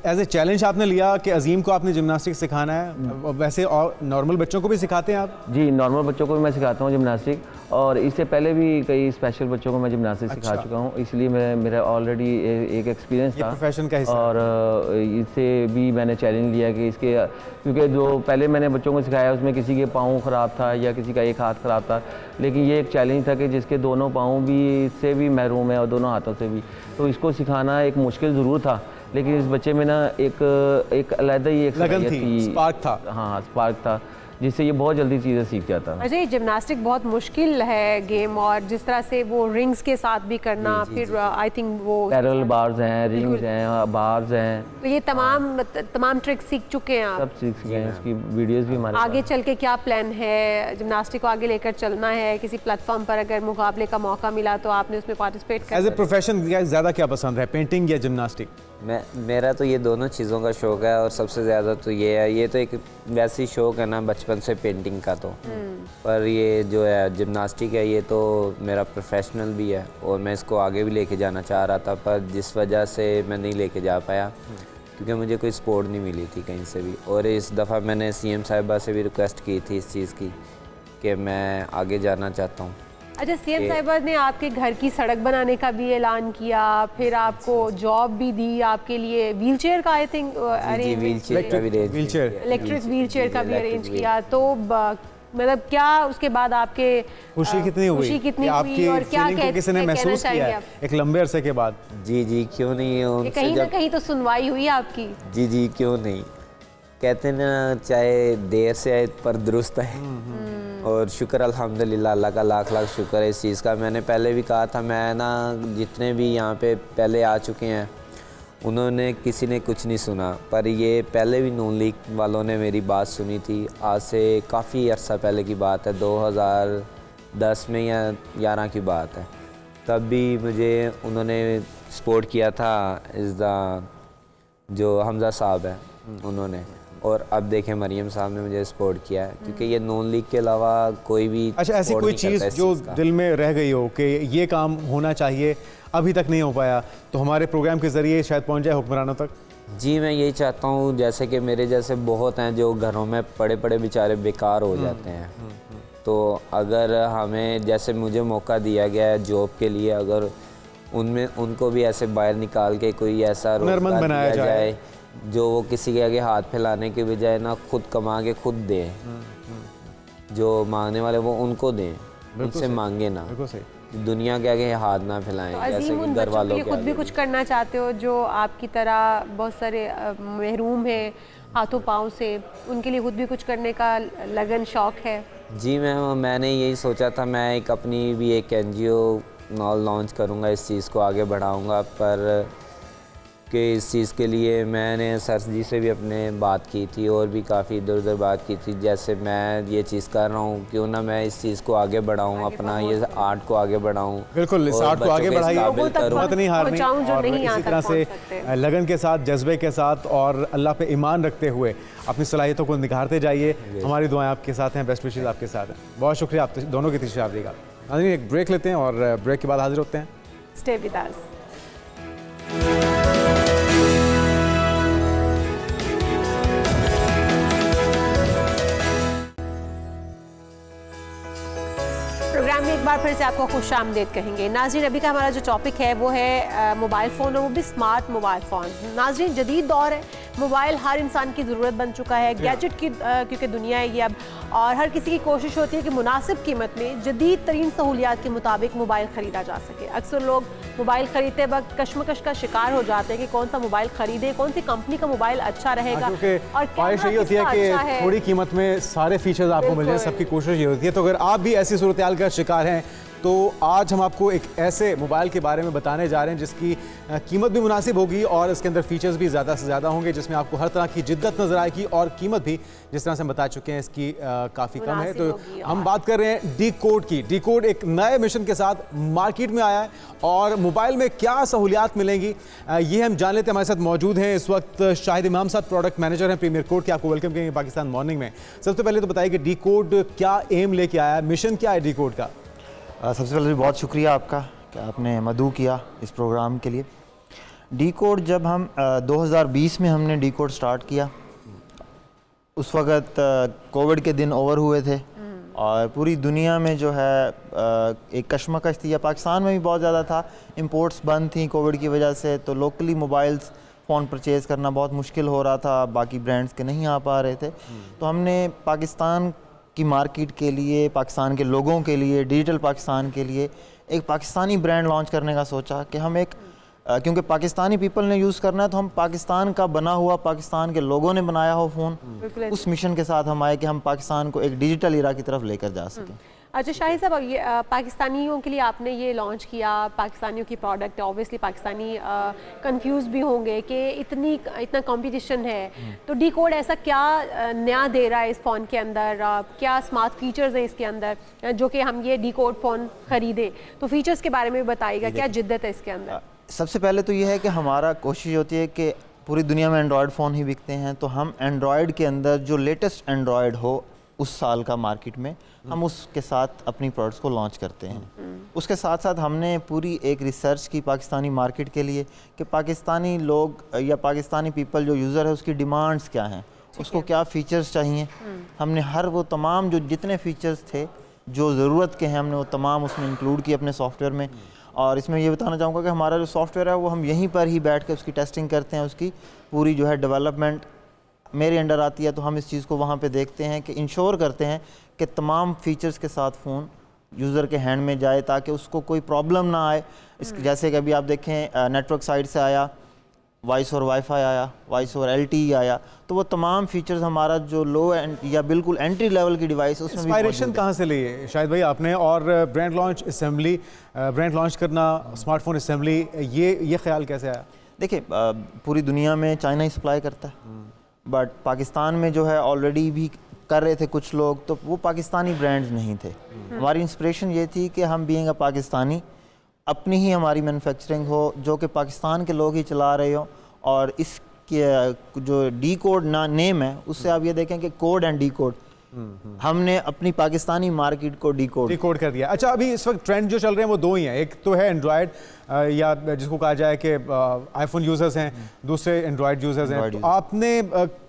B: एज ए चैलेंज आपने लिया कि अजीम को आपने जिमनास्टिक सिखाना है? वैसे और नॉर्मल बच्चों को भी सिखाते हैं आप?
G: जी, नॉर्मल बच्चों को भी मैं सिखाता हूँ जिमनास्टिक, और इससे पहले भी कई स्पेशल बच्चों को मैं जिमनास्टिक सिखा चुका हूँ, इसलिए मेरा ऑलरेडी एक एक्सपीरियंस था
B: प्रोफेशन का हिस्सा।
G: और इससे भी मैंने चैलेंज लिया कि इसके, क्योंकि जो पहले मैंने बच्चों को सिखाया उसमें किसी के पाँव ख़राब था या किसी का एक हाथ ख़राब था, लेकिन ये एक चैलेंज था कि जिसके दोनों पाँव भी इससे भी महरूम है और दोनों हाथों से भी, तो इसको सिखाना एक मुश्किल ज़रूर था, लेकिन इस बच्चे में ना एक अलग ही एक
B: लगन थी, स्पार्क था।
G: हाँ, स्पार्क था, जिससे ये बहुत जल्दी चीज़ें सीख जाता है।
A: अच्छा, ये जिमनास्टिक बहुत मुश्किल है गेम, और जिस तरह से वो रिंग्स के साथ भी करना, फिर आई थिंक वो
G: पैरेलल बार्स हैं, रिंग्स हैं, बार्स हैं,
A: तो ये तमाम ट्रिक्स सीख चुके हैं आप?
G: सब सीख गए हैं। उसकी वीडियोस भी हमारे
A: आगे चल के क्या प्लान है? जिमनास्टिक को आगे लेकर चलना है? किसी प्लेटफॉर्म पर अगर मुकाबले का मौका मिला तो आपने उसमें पार्टिसिपेट
B: करना? एज ए प्रोफेशन ज़्यादा क्या पसंद है, पेंटिंग या जिमनास्टिक?
F: मेरा तो ये दोनों चीज़ों का शौक़ है, और सबसे ज़्यादा तो ये है, ये तो एक वैसी शौक़ है ना बचपन से पेंटिंग का, तो पर ये जो है जिमनास्टिक है ये तो मेरा प्रोफेशनल भी है, और मैं इसको आगे भी लेके जाना चाह रहा था, पर जिस वजह से मैं नहीं लेके जा पाया क्योंकि मुझे कोई सपोर्ट नहीं मिली थी कहीं से भी। और इस दफ़ा मैंने सीएम साहिबा से भी रिक्वेस्ट की थी इस चीज़ की कि मैं आगे जाना चाहता हूँ।
A: अच्छा, सीएम साहिबा ने आपके घर की सड़क बनाने का भी ऐलान किया, फिर आपको जॉब भी दी, आपके लिए व्हीलचेयर का आई थिंक
F: इलेक्ट्रिक
A: व्हीलचेयर का भी अरेंज किया। तो मतलब क्या उसके बाद आपके
B: खुशी कितनी हुई
A: आपकी और क्या
B: किसी ने महसूस किया है एक लंबे अरसे के बाद?
F: जी जी, क्यों नहीं,
A: कहीं ना कहीं तो सुनवाई हुई आपकी।
F: जी जी, क्यों नहीं, कहते ना चाहे देर से आए पर दुरुस्त है। और शुक्र अल्हम्दुलिल्लाह, अल्लाह का लाख लाख शुक्र है इस चीज़ का। मैंने पहले भी कहा था, मैं ना जितने भी यहाँ पे पहले आ चुके हैं उन्होंने किसी ने कुछ नहीं सुना, पर ये पहले भी नून लीग वालों ने मेरी बात सुनी थी। आज से काफ़ी अर्सा पहले की बात है, 2010 में या 11 की बात है, तब भी मुझे उन्होंने सपोर्ट किया था। इस जो हमज़ा साहब है उन्होंने, और अब देखें मरियम साहब ने मुझे सपोर्ट किया है, क्योंकि ये नून लीग के अलावा कोई भी।
B: अच्छा, ऐसी कोई चीज़ जो दिल में रह गई हो कि ये काम होना चाहिए, अभी तक नहीं हो पाया, तो हमारे प्रोग्राम के ज़रिए शायद पहुंच जाए हुक्मरानों तक?
F: जी, मैं यही चाहता हूँ, जैसे कि मेरे जैसे बहुत हैं जो घरों में पड़े पड़े बेचारे बेकार हो जाते हैं, तो अगर हमें जैसे मुझे मौका दिया गया है जॉब के लिए, अगर उनमें उनको भी ऐसे बाहर निकाल के कोई ऐसा रोज़गार बनाया जाए जो वो किसी के आगे हाथ फैलाने के बजाय ना खुद कमा के खुद दें, जो मांगने वाले वो उनको दें, उनसे मांगे ना, दुनिया के आगे हाथ ना फैलाएं।
A: तो जैसे कि घर वालों के खुद भी कुछ करना चाहते हो जो आपकी तरह बहुत सारे महरूम हैं हाथों पाँव से, उनके लिए खुद भी कुछ करने का लगन शौक़ है?
F: जी, मैंने यही सोचा था, मैं एक अपनी भी एक NGO लॉन्च करूँगा, इस चीज़ को आगे बढ़ाऊँगा, पर कि इस चीज़ के लिए मैंने सर जी से भी अपने बात की थी और भी काफ़ी इधर उधर बात की थी, जैसे मैं ये चीज़ कर रहा हूँ क्यों ना मैं इस चीज़ को आगे बढ़ाऊँ, अपना ये आर्ट को आगे बढ़ाऊँ।
B: बिल्कुल, इस
F: और
B: आर्ट को आगे
F: बच्चों के
B: बढ़ाइए,
F: काबिल
A: तक
F: करूँ।
B: हिम्मत नहीं हारनी
A: पहुंचाऊं जो
B: और
A: नहीं यहाँ
B: इसी
A: तक
B: तरह से
A: पहुंच सकते।
B: लगन के साथ, जज्बे के साथ और अल्लाह पे ईमान रखते हुए अपनी सलाहियतों को निखारते जाइए। हमारी दुआएं आपके साथ हैं, बेस्ट विशेस आपके साथ हैं। बहुत शुक्रिया आप दोनों की तशरीफ आने का। नाज़रीन, एक ब्रेक लेते हैं और ब्रेक के बाद हाजिर होते हैं।
A: Stay with us. प्रोग्राम में एक बार फिर से आपको खुश आमदीद कहेंगे। नाज़रीन, अभी का हमारा जो टॉपिक है वो है मोबाइल फ़ोन, और वो भी स्मार्ट मोबाइल फ़ोन। नाज़रीन, जदीद दौर है, मोबाइल हर इंसान की ज़रूरत बन चुका है, गैजेट की क्योंकि दुनिया है ये अब, और हर किसी की कोशिश होती है कि मुनासिब कीमत में जदीद तरीन सहूलियात के मुताबिक मोबाइल ख़रीदा जा सके। अक्सर लोग मोबाइल ख़रीदते वक्त कश्मकश का शिकार हो जाते हैं कि कौन सा मोबाइल ख़रीदें, कौन सी कंपनी का मोबाइल अच्छा रहेगा, और
B: ख्वाहिश यही होती है कि थोड़ी कीमत में सारे फीचर्स आपको मिल जाए, सबकी कोशिश ये होती है। तो अगर आप भी ऐसी सूरत हाल का शिकार हैं तो आज हम आपको एक ऐसे मोबाइल के बारे में बताने जा रहे हैं जिसकी कीमत भी मुनासिब होगी और इसके अंदर फीचर्स भी ज़्यादा से ज़्यादा होंगे, जिसमें आपको हर तरह की जिद्दत नज़र आएगी और कीमत भी जिस तरह से हम बता चुके हैं इसकी काफ़ी कम है। तो हम बात कर रहे हैं डी कोड की। डी कोड एक नए मिशन के साथ मार्केट में आया है और मोबाइल में क्या सहूलियात मिलेंगी ये हम जान लेते हैं। हमारे साथ मौजूद हैं इस वक्त शाहिद इमाम साहब, प्रोडक्ट मैनेजर हैं प्रीमियर कोड के। आपको वेलकम करेंगे पाकिस्तान मॉर्निंग में। सबसे पहले तो बताइए कि डी कोड क्या एम लेके आया है, मिशन क्या है डी कोड का?
H: सबसे पहले बहुत शुक्रिया आपका कि आपने मदऊ किया इस प्रोग्राम के लिए। डी कोड जब हम 2020 में हमने डी कोड स्टार्ट किया, उस वक़्त कोविड के दिन ओवर हुए थे और पूरी दुनिया में जो है एक कशमकश थी, या पाकिस्तान में भी बहुत ज़्यादा था। इंपोर्ट्स बंद थी कोविड की वजह से, तो लोकली मोबाइल्स फ़ोन परचेज़ करना बहुत मुश्किल हो रहा था, बाकी ब्रांड्स के नहीं आ पा रहे थे। तो हमने पाकिस्तान की मार्केट के लिए, पाकिस्तान के लोगों के लिए, डिजिटल पाकिस्तान के लिए एक पाकिस्तानी ब्रांड लॉन्च करने का सोचा कि हम एक क्योंकि पाकिस्तानी पीपल ने यूज़ करना है तो हम पाकिस्तान का बना हुआ, पाकिस्तान के लोगों ने बनाया हो फ़ोन, उस मिशन के साथ हम आए कि हम पाकिस्तान को एक डिजिटल इरा की तरफ लेकर जा सकें।
A: अच्छा शाहिद साहब, ये पाकिस्तानियों के लिए आपने ये लॉन्च किया, पाकिस्तानियों की प्रोडक्ट है, ऑब्वियसली पाकिस्तानी कंफ्यूज भी होंगे कि इतना कंपटीशन है, तो डी कोड ऐसा क्या नया दे रहा है इस फ़ोन के अंदर, क्या स्मार्ट फीचर्स हैं इसके अंदर जो कि हम ये डी कोड फ़ोन ख़रीदें? तो फीचर्स के बारे में भी बताइएगा, क्या जिद्दत है इसके अंदर?
H: सबसे पहले तो ये है कि हमारा कोशिश होती है कि पूरी दुनिया में एंड्रॉयड फ़ोन ही बिकते हैं, तो हम एंड्रॉयड के अंदर जो लेटेस्ट एंड्रॉयड हो उस साल का मार्केट में, हम उसके साथ अपनी प्रोडक्ट्स को लॉन्च करते हैं। उसके साथ साथ हमने पूरी एक रिसर्च की पाकिस्तानी मार्केट के लिए कि पाकिस्तानी लोग या पाकिस्तानी पीपल जो यूज़र है उसकी डिमांड्स क्या हैं, उसको क्या फ़ीचर्स चाहिए। हमने हर वो तमाम जो जितने फ़ीचर्स थे जो ज़रूरत के हैं हमने वो तमाम उसमें इंक्लूड किए अपने सॉफ्टवेयर में। और इसमें ये बताना चाहूँगा कि हमारा जो सॉफ्टवेयर है वो हम यहीं पर ही बैठ कर उसकी टेस्टिंग करते हैं, उसकी पूरी जो है डेवलपमेंट मेरे अंडर आती है, तो हम इस चीज़ को वहाँ पे देखते हैं कि इंश्योर करते हैं कि तमाम फीचर्स के साथ फ़ोन यूज़र के हैंड में जाए ताकि उसको कोई प्रॉब्लम ना आए। जैसे कि अभी आप देखें नेटवर्क साइड से आया, वॉइस और वाईफाई आया, वॉइस और LTE आया, तो वो तमाम फीचर्स हमारा जो लो एंड या बिल्कुल एंट्री लेवल की डिवाइस उसमें
B: इंस्पायरेशन कहाँ से ली है शायद भाई आपने? और ब्रांड लॉन्च करना, स्मार्टफोन असेंबली, ये ख्याल कैसे आया?
H: देखिए पूरी दुनिया में चाइना ही सप्लाई करता है, बट पाकिस्तान में जो है ऑलरेडी भी कर रहे थे कुछ लोग, तो वो पाकिस्तानी ब्रांड्स नहीं थे। हमारी इंस्पिरेशन ये थी कि हम बीइंग अ पाकिस्तानी अपनी ही हमारी मैन्युफैक्चरिंग हो जो कि पाकिस्तान के लोग ही चला रहे हो, और इसके जो डी कोड ना नेम है उससे आप ये देखें कि कोड एंड डी कोड, हमने अपनी पाकिस्तानी मार्केट को डी कोड
B: कर दिया। अच्छा, अभी इस वक्त ट्रेंड जो चल रहे हैं वो दो ही हैं, एक तो है एंड्रॉयड या जिसको कहा जाए कि आईफोन यूजर्स हैं, दूसरे एंड्रॉयड यूजर्स हैं। तो आपने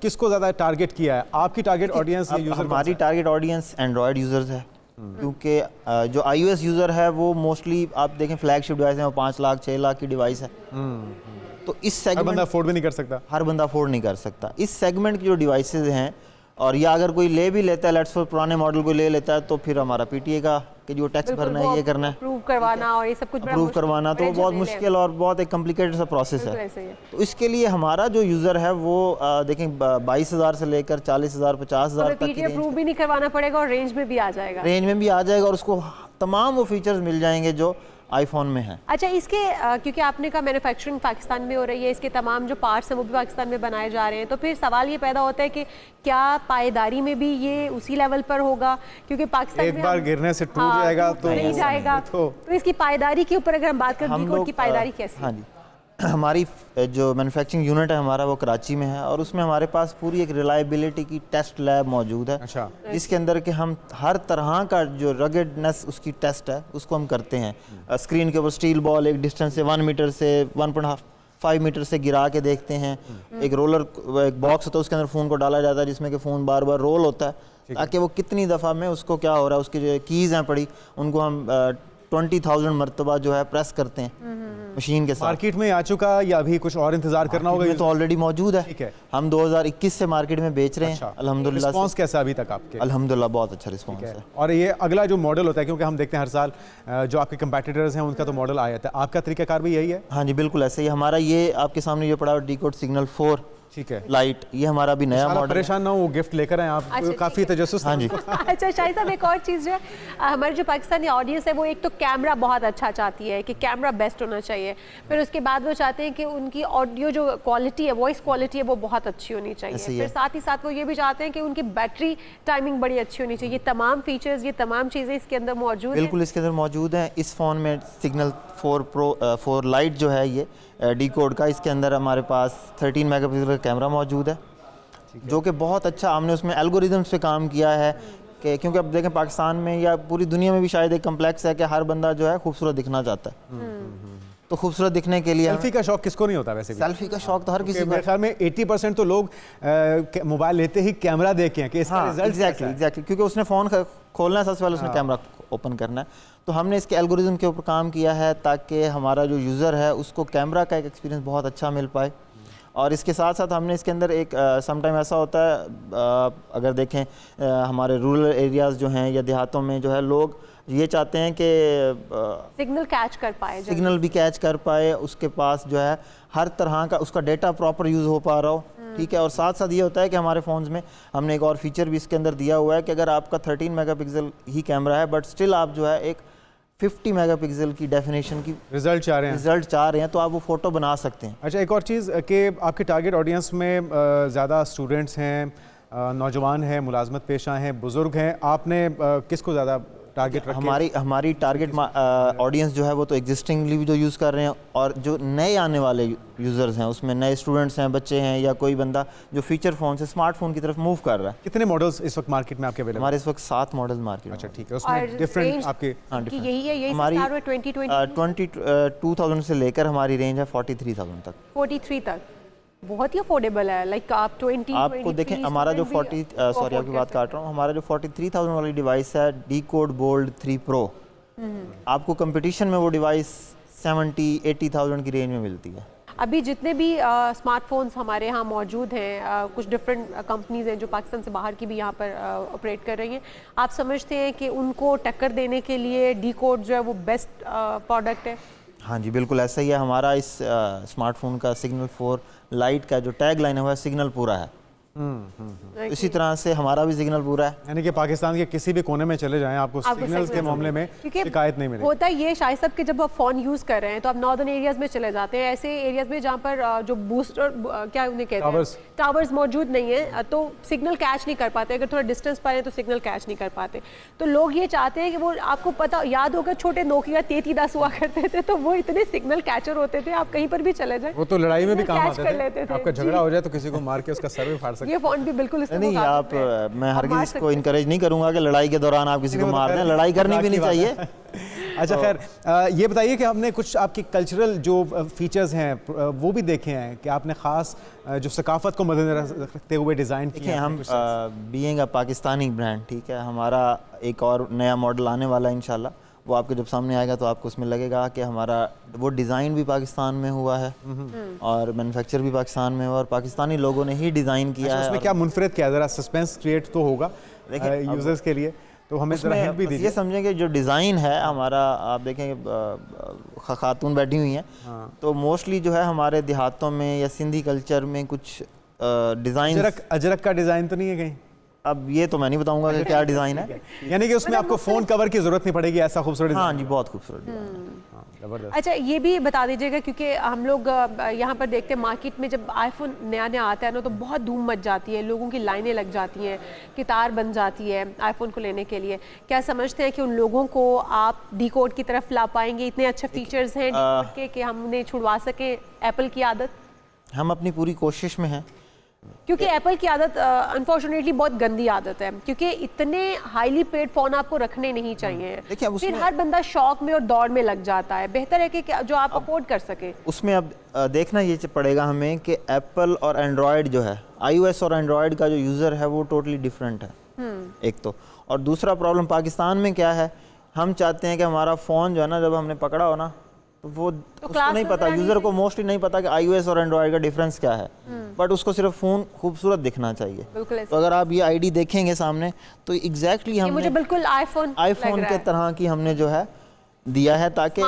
B: किसको ज़्यादा टारगेट किया है? आपकी टारगेट ऑडियंस
H: हमारी टारगेट ऑडियंस एंड्रॉयड यूजर्स है, क्योंकि जो iOS यूज़र है वो मोस्टली आप देखें फ्लैगशिप डिवाइस है, वो 5 लाख 6 लाख की डिवाइस है, तो इस सेगमेंट
B: हर बंदा अफोर्ड भी नहीं कर सकता।
H: हर बंदा अफोर्ड नहीं कर सकता। इस सेगमेंट की जो डिवाइसेज हैं, और या अगर कोई ले भी लेता है, लेट्स फॉर पुराने मॉडल को ले लेता है, तो फिर हमारा PTA का कि जो टैक्स भरना है, ये करना है,
A: अप्रूव करवाना और ये सब कुछ
H: अप्रूव करवाना, तो बहुत मुश्किल और बहुत एक कॉम्प्लिकेटेड सा प्रोसेस है। तो इसके लिए हमारा जो यूज़र है वो देखें 22,000 से लेकर 40,000 50,000 तक की
A: अप्रूव भी नहीं करवाना पड़ेगा और रेंज में भी आ जाएगा,
H: और उसको तमाम वो फीचर्स मिल जाएंगे जो आईफोन में है।
A: अच्छा, इसके क्योंकि आपने कहा मैन्युफैक्चरिंग पाकिस्तान में हो रही है, इसके तमाम जो पार्ट्स हैं वो भी पाकिस्तान में बनाए जा रहे हैं, तो फिर सवाल ये पैदा होता है कि क्या पायदारी में भी ये उसी लेवल पर होगा? क्योंकि पाकिस्तान
B: एक
A: में
B: बार गिरने से टूट जाएगा तो
A: नहीं जाएगा। तो इसकी पायदारी के ऊपर अगर हम बात करें, डी-कोड की पायदारी कैसी?
H: हाँ जी, हमारी जो मैन्युफैक्चरिंग यूनिट है हमारा वो कराची में है, और उसमें हमारे पास पूरी एक रिलायबिलिटी की टेस्ट लैब मौजूद है।
B: अच्छा।
H: जिसके अंदर कि हम हर तरह का जो रगेडनेस उसकी टेस्ट है उसको हम करते हैं। स्क्रीन के ऊपर स्टील बॉल एक डिस्टेंस से 1 मीटर से 1.5 मीटर से गिरा के देखते हैं। एक रोलर, एक बॉक्स होता है, उसके अंदर फ़ोन को डाला जाता है जिसमें कि फ़ोन बार बार रोल होता है, ताकि वो कितनी दफ़ा में उसको क्या हो रहा है, उसकी जो कीज़ हैं पड़ी उनको हम 20,000 मरतबा जो है प्रेस करते हैं मशीन के साथ।
B: मार्केट में आ चुका या अभी कुछ और इंतजार करना होगा?
H: ये तो ऑलरेडी मौजूद है।
B: ठीक है।
H: हम 2021 से मार्केट में बेच रहे हैं। अल्हम्दुलिल्लाह।
B: रिस्पांस कैसा अभी तक आपके?
H: अल्हम्दुलिल्लाह बहुत अच्छा रिस्पांस है।
B: और ये अगला जो मॉडल होता है, क्योंकि हम देखते हैं हर साल जो आपके कंपेटिटर्स हैं उनका तो मॉडल आ जाता है, आपका तरीकाकार भी यही है?
H: हाँ जी बिल्कुल ऐसे ही। हमारा ये आपके सामने जो पड़ा है डी-कोड सिग्नल 4
B: ठीक है
H: लाइट, ये हमारा भी नया मॉडल।
B: परेशान ना हो, वो गिफ्ट लेकर आए आप।
A: अच्छा,
B: काफी तजस्सुस।
H: हाँ जी।
A: अच्छा शाहिद साहब, एक और चीज़ जो है, हमारी जो पाकिस्तानी ऑडियंस है वो एक तो कैमरा बहुत अच्छा चाहती है कि कैमरा बेस्ट होना चाहिए, फिर उसके बाद वो चाहते हैं कि उनकी ऑडियो जो क्वालिटी है, वॉइस क्वालिटी है, वो बहुत अच्छी होनी चाहिए, फिर साथ ही साथ वो ये भी चाहते हैं कि उनकी बैटरी टाइमिंग बड़ी अच्छी होनी चाहिए। ये तमाम फीचर्स, ये तमाम चीज़ें इसके अंदर मौजूद हैं।
H: बिल्कुल इसके अंदर मौजूद हैं। इस फ़ोन में सिग्नल 4 लाइट जो है ये डी-कोड का, इसके अंदर हमारे पास 13 मेगापिक्सल का कैमरा मौजूद है, जो कि बहुत अच्छा हमने उसमें एल्गोरिदम्स पे काम किया है कि क्योंकि अब देखें पाकिस्तान में या पूरी दुनिया में भी शायद एक कम्प्लेक्स है कि हर बंदा जो है खूबसूरत दिखना चाहता है। तो खूबसूरत दिखने के लिए
B: सेल्फी का शौक किसको नहीं होता वैसे भी?
H: सेल्फी का शौक तो हर किसी को।
B: मेरे ख्याल में 80% तो लोग मोबाइल लेते ही कैमरा देख के हैं कि इसका रिजल्ट
H: एग्जैक्टली, क्योंकि उसने फ़ोन खोलना है सबसे पहले उसने कैमरा ओपन करना है। तो हमने इसके एल्गोरिदम के ऊपर काम किया है ताकि हमारा जो यूज़र है उसको कैमरा का एक एक्सपीरियंस बहुत अच्छा मिल पाए। और इसके साथ साथ हमने इसके अंदर एक समटाइम ऐसा होता है, अगर देखें हमारे रूरल एरियाज़ जो हैं या देहातों में जो है, लोग ये चाहते हैं कि
A: सिग्नल कैच कर पाए,
H: सिग्नल भी कैच कर पाए, उसके पास जो है हर तरह का उसका डेटा प्रॉपर यूज़ हो पा रहा हो। ठीक है। और साथ साथ ये होता है कि हमारे फ़ोन्स में हमने एक और फीचर भी इसके अंदर दिया हुआ है कि अगर आपका 13 मेगापिक्सल ही कैमरा है बट स्टिल आप जो है एक 50 मेगापिक्सल की डेफिनेशन की
B: रिजल्ट चाह रहे हैं
H: तो आप वो फ़ोटो बना सकते हैं।
B: अच्छा, एक और चीज़ कि आपके टारगेट ऑडियंस में ज़्यादा स्टूडेंट्स हैं, नौजवान हैं, मुलाजमत पेशा हैं, बुज़ुर्ग हैं, आपने किसको ज़्यादा टारगेट रखा?
H: हमारी टारगेट ऑडियंस जो है वो तो एग्जिस्टिंगली भी जो यूज़ कर रहे हैं, और जो नए आने वाले यूज़र्स हैं उसमें नए स्टूडेंट्स हैं, बच्चे हैं, या कोई बंदा जो फीचर फ़ोन से स्मार्टफोन की तरफ मूव कर रहा है।
B: कितने मॉडल्स इस वक्त मार्केट में आपके अवेलेबल?
H: हमारे इस वक्त 7 मॉडल मार्केट।
B: अच्छा ठीक है, उसमें डिफरेंट आपके
A: यही है,
H: हमारी 22,000 से लेकर हमारी रेंज है 43,000 तक।
A: 43 तक बहुत ही अफोर्डेबल है। लाइक आप 20
H: आपको देखें हमारा जो 40 सॉरी आपकी बात काट रहा हूँ, हमारा जो 43,000 वाली डिवाइस है डी-कोड बोल्ड 3 प्रो, आपको कंपटीशन में वो डिवाइस 70-80,000 की रेंज में मिलती है।
A: अभी जितने भी स्मार्टफोन्स हमारे यहाँ मौजूद हैं, कुछ डिफरेंट कंपनीज हैं जो पाकिस्तान से बाहर की भी यहाँ पर ऑपरेट कर रही हैं, आप समझते हैं कि उनको टक्कर देने के लिए डी-कोड जो है वो बेस्ट प्रोडक्ट है?
H: हाँ जी बिल्कुल ऐसा ही है। हमारा इस स्मार्टफोन का सिग्नल 4 लाइट का जो टैग लाइन है वो सिग्नल पूरा है। इसी तरह से हमारा भी सिग्नल पूरा है,
B: यानी कि पाकिस्तान के किसी भी कोने में चले जाएं आपको सिग्नल्स के मामले में शिकायत नहीं मिलेगी।
A: होता है ये शायद साहब कि जब आप फ़ोन यूज़ कर रहे हैं तो आप नॉर्दर्न एरियाज़ में चले जाते हैं, ऐसे एरियाज़ में जहाँ पर जो बूस्टर क्या उन्हें कहते हैं टावर्स मौजूद नहीं है, तो सिग्नल कैच नहीं कर पाते। अगर थोड़ा डिस्टेंस पर है तो सिग्नल कैच नहीं कर पाते। तो लोग ये चाहते हैं कि वो, आपको पता याद होगा छोटे नोकिया 3310 हुआ करते थे, तो वो इतने सिग्नल कैचर होते थे, आप कहीं पर भी चले जाए
B: वो तो लड़ाई में भी काम आते थे। आपका झगड़ा हो जाए तो किसी को मार के उसका सर भी फाड़ सकते।
A: ये फोन भी बिल्कुल
H: नहीं, आप मैं हरगिज़ इसको इनकरेज नहीं करूंगा कि लड़ाई के दौरान आप किसी को मार दें, लड़ाई करनी भी नहीं चाहिए।
B: अच्छा खैर, ये बताइए कि हमने कुछ आपकी कल्चरल जो फीचर्स हैं वो भी देखे हैं कि आपने ख़ास जो सकाफत को मद्देनजर रखते हुए डिज़ाइन किए हैं।
H: हम बीइंग अ पाकिस्तानी ब्रांड, ठीक है, हमारा एक और नया मॉडल आने वाला है इंशाल्लाह, वो आपके जब सामने आएगा तो आपको उसमें लगेगा कि हमारा वो डिज़ाइन भी पाकिस्तान में हुआ है और मैन्युफैक्चर भी पाकिस्तान में हुआ और पाकिस्तानी लोगों ने ही डिज़ाइन किया है।
B: उसमें क्या मुनफरद किया, ज़रा सस्पेंस क्रिएट तो होगा यूज़र्स के लिए, तो हमें ज़रा हेल्प भी दीजिए।
H: ये समझें कि जो डिज़ाइन है हमारा, आप देखें खातून बैठी हुई हैं, तो मोस्टली जो है हमारे देहातों में या सिंधी कल्चर में कुछ डिज़ाइन,
B: अजरक का डिज़ाइन तो नहीं है कहीं?
H: अब ये तो मैं नहीं बताऊंगा कि क्या डिज़ाइन है।
B: यानी कि उसमें आपको फ़ोन कवर की ज़रूरत नहीं पड़ेगी, ऐसा खूबसूरत
H: हाँ
B: डिज़ाइन।
H: जी, बहुत खूबसूरत डिज़ाइन है।
B: ज़बरदस्त।
A: अच्छा, ये भी बता दीजिएगा क्योंकि हम लोग यहाँ पर देखते हैं मार्केट में जब आईफोन नया नया आता है ना तो बहुत धूम मच जाती है, लोगों की लाइनें लग जाती हैं, कतार बन जाती है आईफोन को लेने के लिए। क्या समझते हैं कि उन लोगों को आप डी कोड की तरफ ला पाएंगे? इतने अच्छे फीचर्स हैं डी कोड के कि हम उन्हें छुड़वा सकें एप्पल की आदत?
H: हम अपनी पूरी कोशिश में हैं।
A: क्योंकि एप्पल की आदत अनफॉर्चुनेटली बहुत गंदी आदत है, क्योंकि इतने हाईली पेड फोन आपको रखने नहीं चाहिए।
H: देखिए, अब
A: फिर
H: उसमें
A: हर बंदा शौक में और दौड़ में लग जाता है। बेहतर है कि जो आप अफोर्ड कर सके।
H: उसमें अब देखना ये पड़ेगा हमें कि एप्पल और एंड्रॉयड जो है, iOS और एंड्रॉयड का जो यूज़र है वो टोटली डिफरेंट है, एक तो। और दूसरा प्रॉब्लम पाकिस्तान में क्या है, हम चाहते हैं कि हमारा फ़ोन जो है ना, जब हमने पकड़ा हो ना तो वो उसको नहीं पता, यूज़र को मोस्टली नहीं पता कि iOS और एंड्रॉयड का डिफरेंस क्या है, बट उसको सिर्फ फ़ोन खूबसूरत दिखना चाहिए। तो अगर आप ये आईडी देखेंगे सामने तो एग्जैक्टली हमने
A: मुझे बिल्कुल आईफोन
H: के तरह की हमने जो है दिया है, ताकि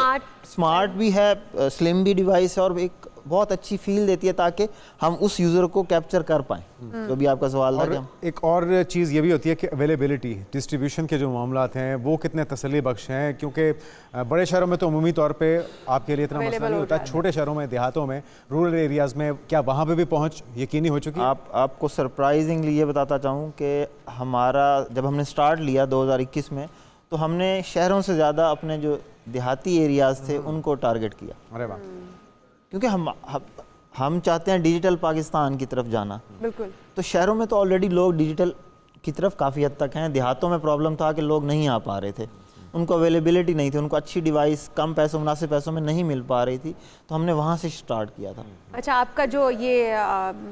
H: स्मार्ट भी है, स्लिम भी डिवाइस है और एक बहुत अच्छी फील देती है, ताकि हम उस यूज़र को कैप्चर कर पाएँ। जो भी आपका सवाल था।
B: एक और चीज़ ये भी होती है कि अवेलेबिलिटी, डिस्ट्रीब्यूशन के जो मामलात हैं वो कितने तसल्ली बख्श हैं, क्योंकि बड़े शहरों में तो अमूमी तौर पे आपके लिए इतना मसला नहीं होता। छोटे शहरों में, देहातों में, रूरल एरियाज़ में क्या वहाँ पे भी पहुँच यकीनी हो चुकी है?
H: आपको सरप्राइजिंगली ये बताता चाहूँ कि हमारा जब हमने स्टार्ट लिया 2021 में, तो हमने शहरों से ज़्यादा अपने जो देहाती एरियाज़ थे उनको टारगेट किया।
B: अरे वाह।
H: क्योंकि हम चाहते हैं डिजिटल पाकिस्तान की तरफ जाना।
A: बिल्कुल।
H: तो शहरों में तो ऑलरेडी लोग डिजिटल की तरफ काफ़ी हद तक हैं। देहातों में प्रॉब्लम था कि लोग नहीं आ पा रहे थे, उनको अवेलेबिलिटी नहीं थी, उनको अच्छी डिवाइस कम पैसों, मुनासिब पैसों में नहीं मिल पा रही थी, तो हमने वहाँ से स्टार्ट किया था।
A: अच्छा, आपका जो ये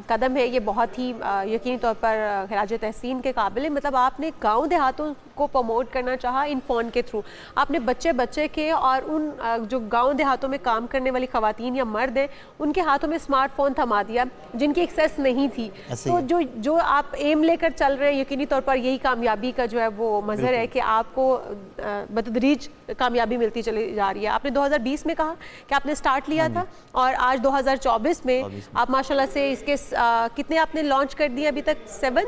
A: कदम है ये बहुत ही यकीनी तौर पर खराज तहसीन के काबिल है। मतलब आपने गांव देहातों को प्रमोट करना चाहा इन फ़ोन के थ्रू। आपने बच्चे बच्चे के और उन जो गांव देहातों में काम करने वाली ख़वातीन या मर्द हैं उनके हाथों में स्मार्टफोन थमा दिया जिनकी एक्सेस नहीं थी। तो जो आप एम लेकर चल रहे हैं, यकीनी तौर पर यही कामयाबी का जो है वो मज़हर है कि आपको बतदरीज कामयाबी मिलती चली जा रही है। आपने 2020 में कहा कि आपने स्टार्ट लिया था और आज 2024 में आप माशाल्लाह से इसके कितने आपने लॉन्च कर दिए अभी तक? 7?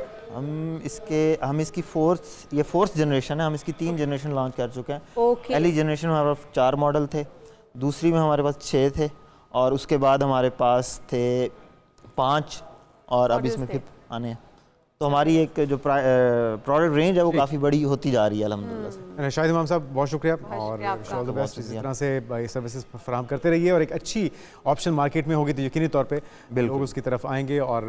H: हम इसकी फोर्थ जनरेशन है। हम इसकी 3 जनरेशन लॉन्च कर चुके हैं। पहली जनरेशन में हमारे पास 4 मॉडल थे, दूसरी में हमारे पास 6 थे और उसके बाद हमारे पास थे 5 और अब इसमें फिर आने हैं। तो हमारी एक जो प्रोडक्ट रेंज है वो काफ़ी बड़ी होती जा रही है अल्हम्दुलिल्लाह से।
B: शाहिद इमाम साहब, बहुत शुक्रिया और ऑल द बेस्ट। इसी तरह से ये सर्विसेज फराहम करते रहिए और एक अच्छी ऑप्शन मार्केट में होगी तो यकीनी तौर पे लोग उसकी तरफ आएंगे और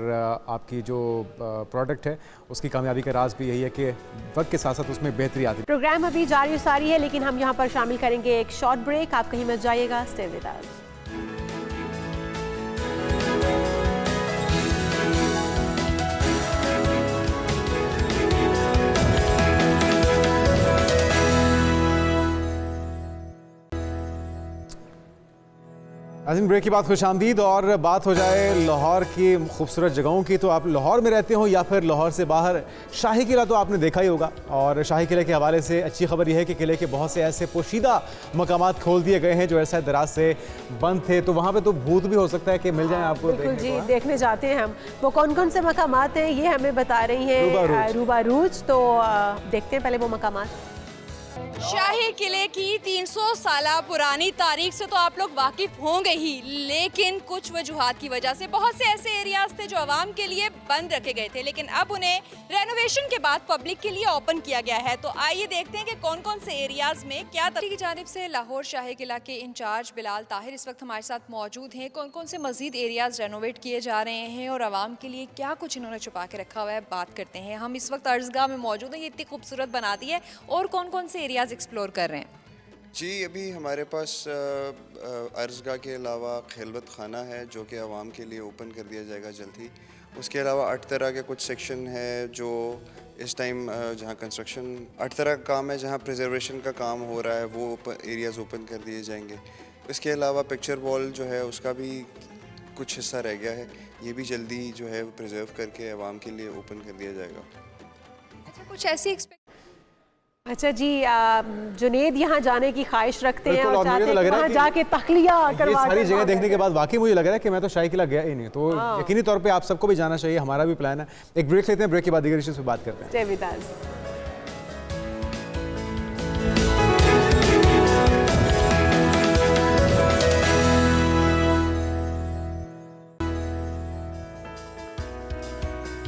B: आपकी जो प्रोडक्ट है उसकी कामयाबी का राज भी यही है कि वक्त के साथ साथ उसमें बेहतरी आती है।
A: प्रोग्राम अभी जारी सारी है, लेकिन हम यहाँ पर शामिल करेंगे एक शॉर्ट ब्रेक। आप कहीं मत जाइएगा, स्टे विद अस।
B: नाज़रीन, ब्रेक की बात खुशामदीद और बात हो जाए लाहौर की खूबसूरत जगहों की, तो आप लाहौर में रहते हो या फिर लाहौर से बाहर, शाही किला तो आपने देखा ही होगा। और शाही किले के हवाले से अच्छी खबर यह है कि किले के बहुत से ऐसे पोशीदा मकामात खोल दिए गए हैं जो ऐसा दराज से बंद थे, तो वहाँ पे तो भूत भी हो सकता है कि मिल जाए आपको।
A: बिल्कुल जी, देखने जाते हैं हम। वो कौन कौन से मकामात हैं ये हमें बता रही हैं रूबारूज। तो देखते हैं पहले वो मकामात।
I: शाही किले की 300 साला पुरानी तारीख से तो आप लोग वाकिफ होंगे ही, लेकिन कुछ वजूहात की वजह से बहुत से ऐसे एरियाज थे जो आवाम के लिए बंद रखे गए थे, लेकिन अब उन्हें रेनोवेशन के बाद पब्लिक के लिए ओपन किया गया है। तो आइए देखते हैं कि कौन कौन से एरियाज में क्या की जानिब से लाहौर शाही किला के इंचार्ज बिलाल ताहिर इस वक्त हमारे साथ मौजूद हैं। कौन कौन से मजीद एरियाज रेनोवेट किए जा रहे हैं और आवाम के लिए क्या कुछ इन्होंने छुपा के रखा हुआ है, बात करते हैं। हम इस वक्त अर्जगाह में मौजूद हैं, ये इतनी खूबसूरत बना दी है, और कौन कौन से एरियाज एक्सप्लोर कर रहे हैं?
J: जी, अभी हमारे पास अर्जगाह के अलावा खिलवत खाना है जो कि आवाम के लिए ओपन कर दिया जाएगा जल्द ही। उसके अलावा 8 तरह के कुछ सेक्शन है जो इस टाइम जहाँ कंस्ट्रक्शन 8 तरह का काम है, जहाँ प्रिजर्वेशन का काम हो रहा है, वो एरियाज़ ओपन कर दिए जाएंगे। इसके अलावा पिक्चर वॉल जो है उसका भी कुछ हिस्सा रह गया है, ये भी जल्दी जो है प्रिजर्व करके आवाम के लिए ओपन कर दिया जाएगा।
I: अच्छा, कुछ ऐसी
A: अच्छा जी, जुनेद यहाँ जाने की ख्वाहिश रखते हैं
B: बिल्कुल,
A: और
B: और मुझे
A: चाहते
B: तो
A: हैं
B: लग
A: कि
B: रहा है
A: वहाँ
B: कि
A: जाके तखलिया
B: ये
A: करवा
B: सारी
A: कर
B: जगह
A: वहाँ
B: देखने के बाद वाकई मुझे लग रहा है कि मैं तो शाही किला गया ही नहीं, तो
A: हाँ।
B: यकीनी तौर पे आप सबको भी जाना चाहिए, हमारा भी प्लान है। एक ब्रेक लेते हैं, ब्रेक के बाद दीगर इश्यूज पे बात करते हैं।
A: Stay with us.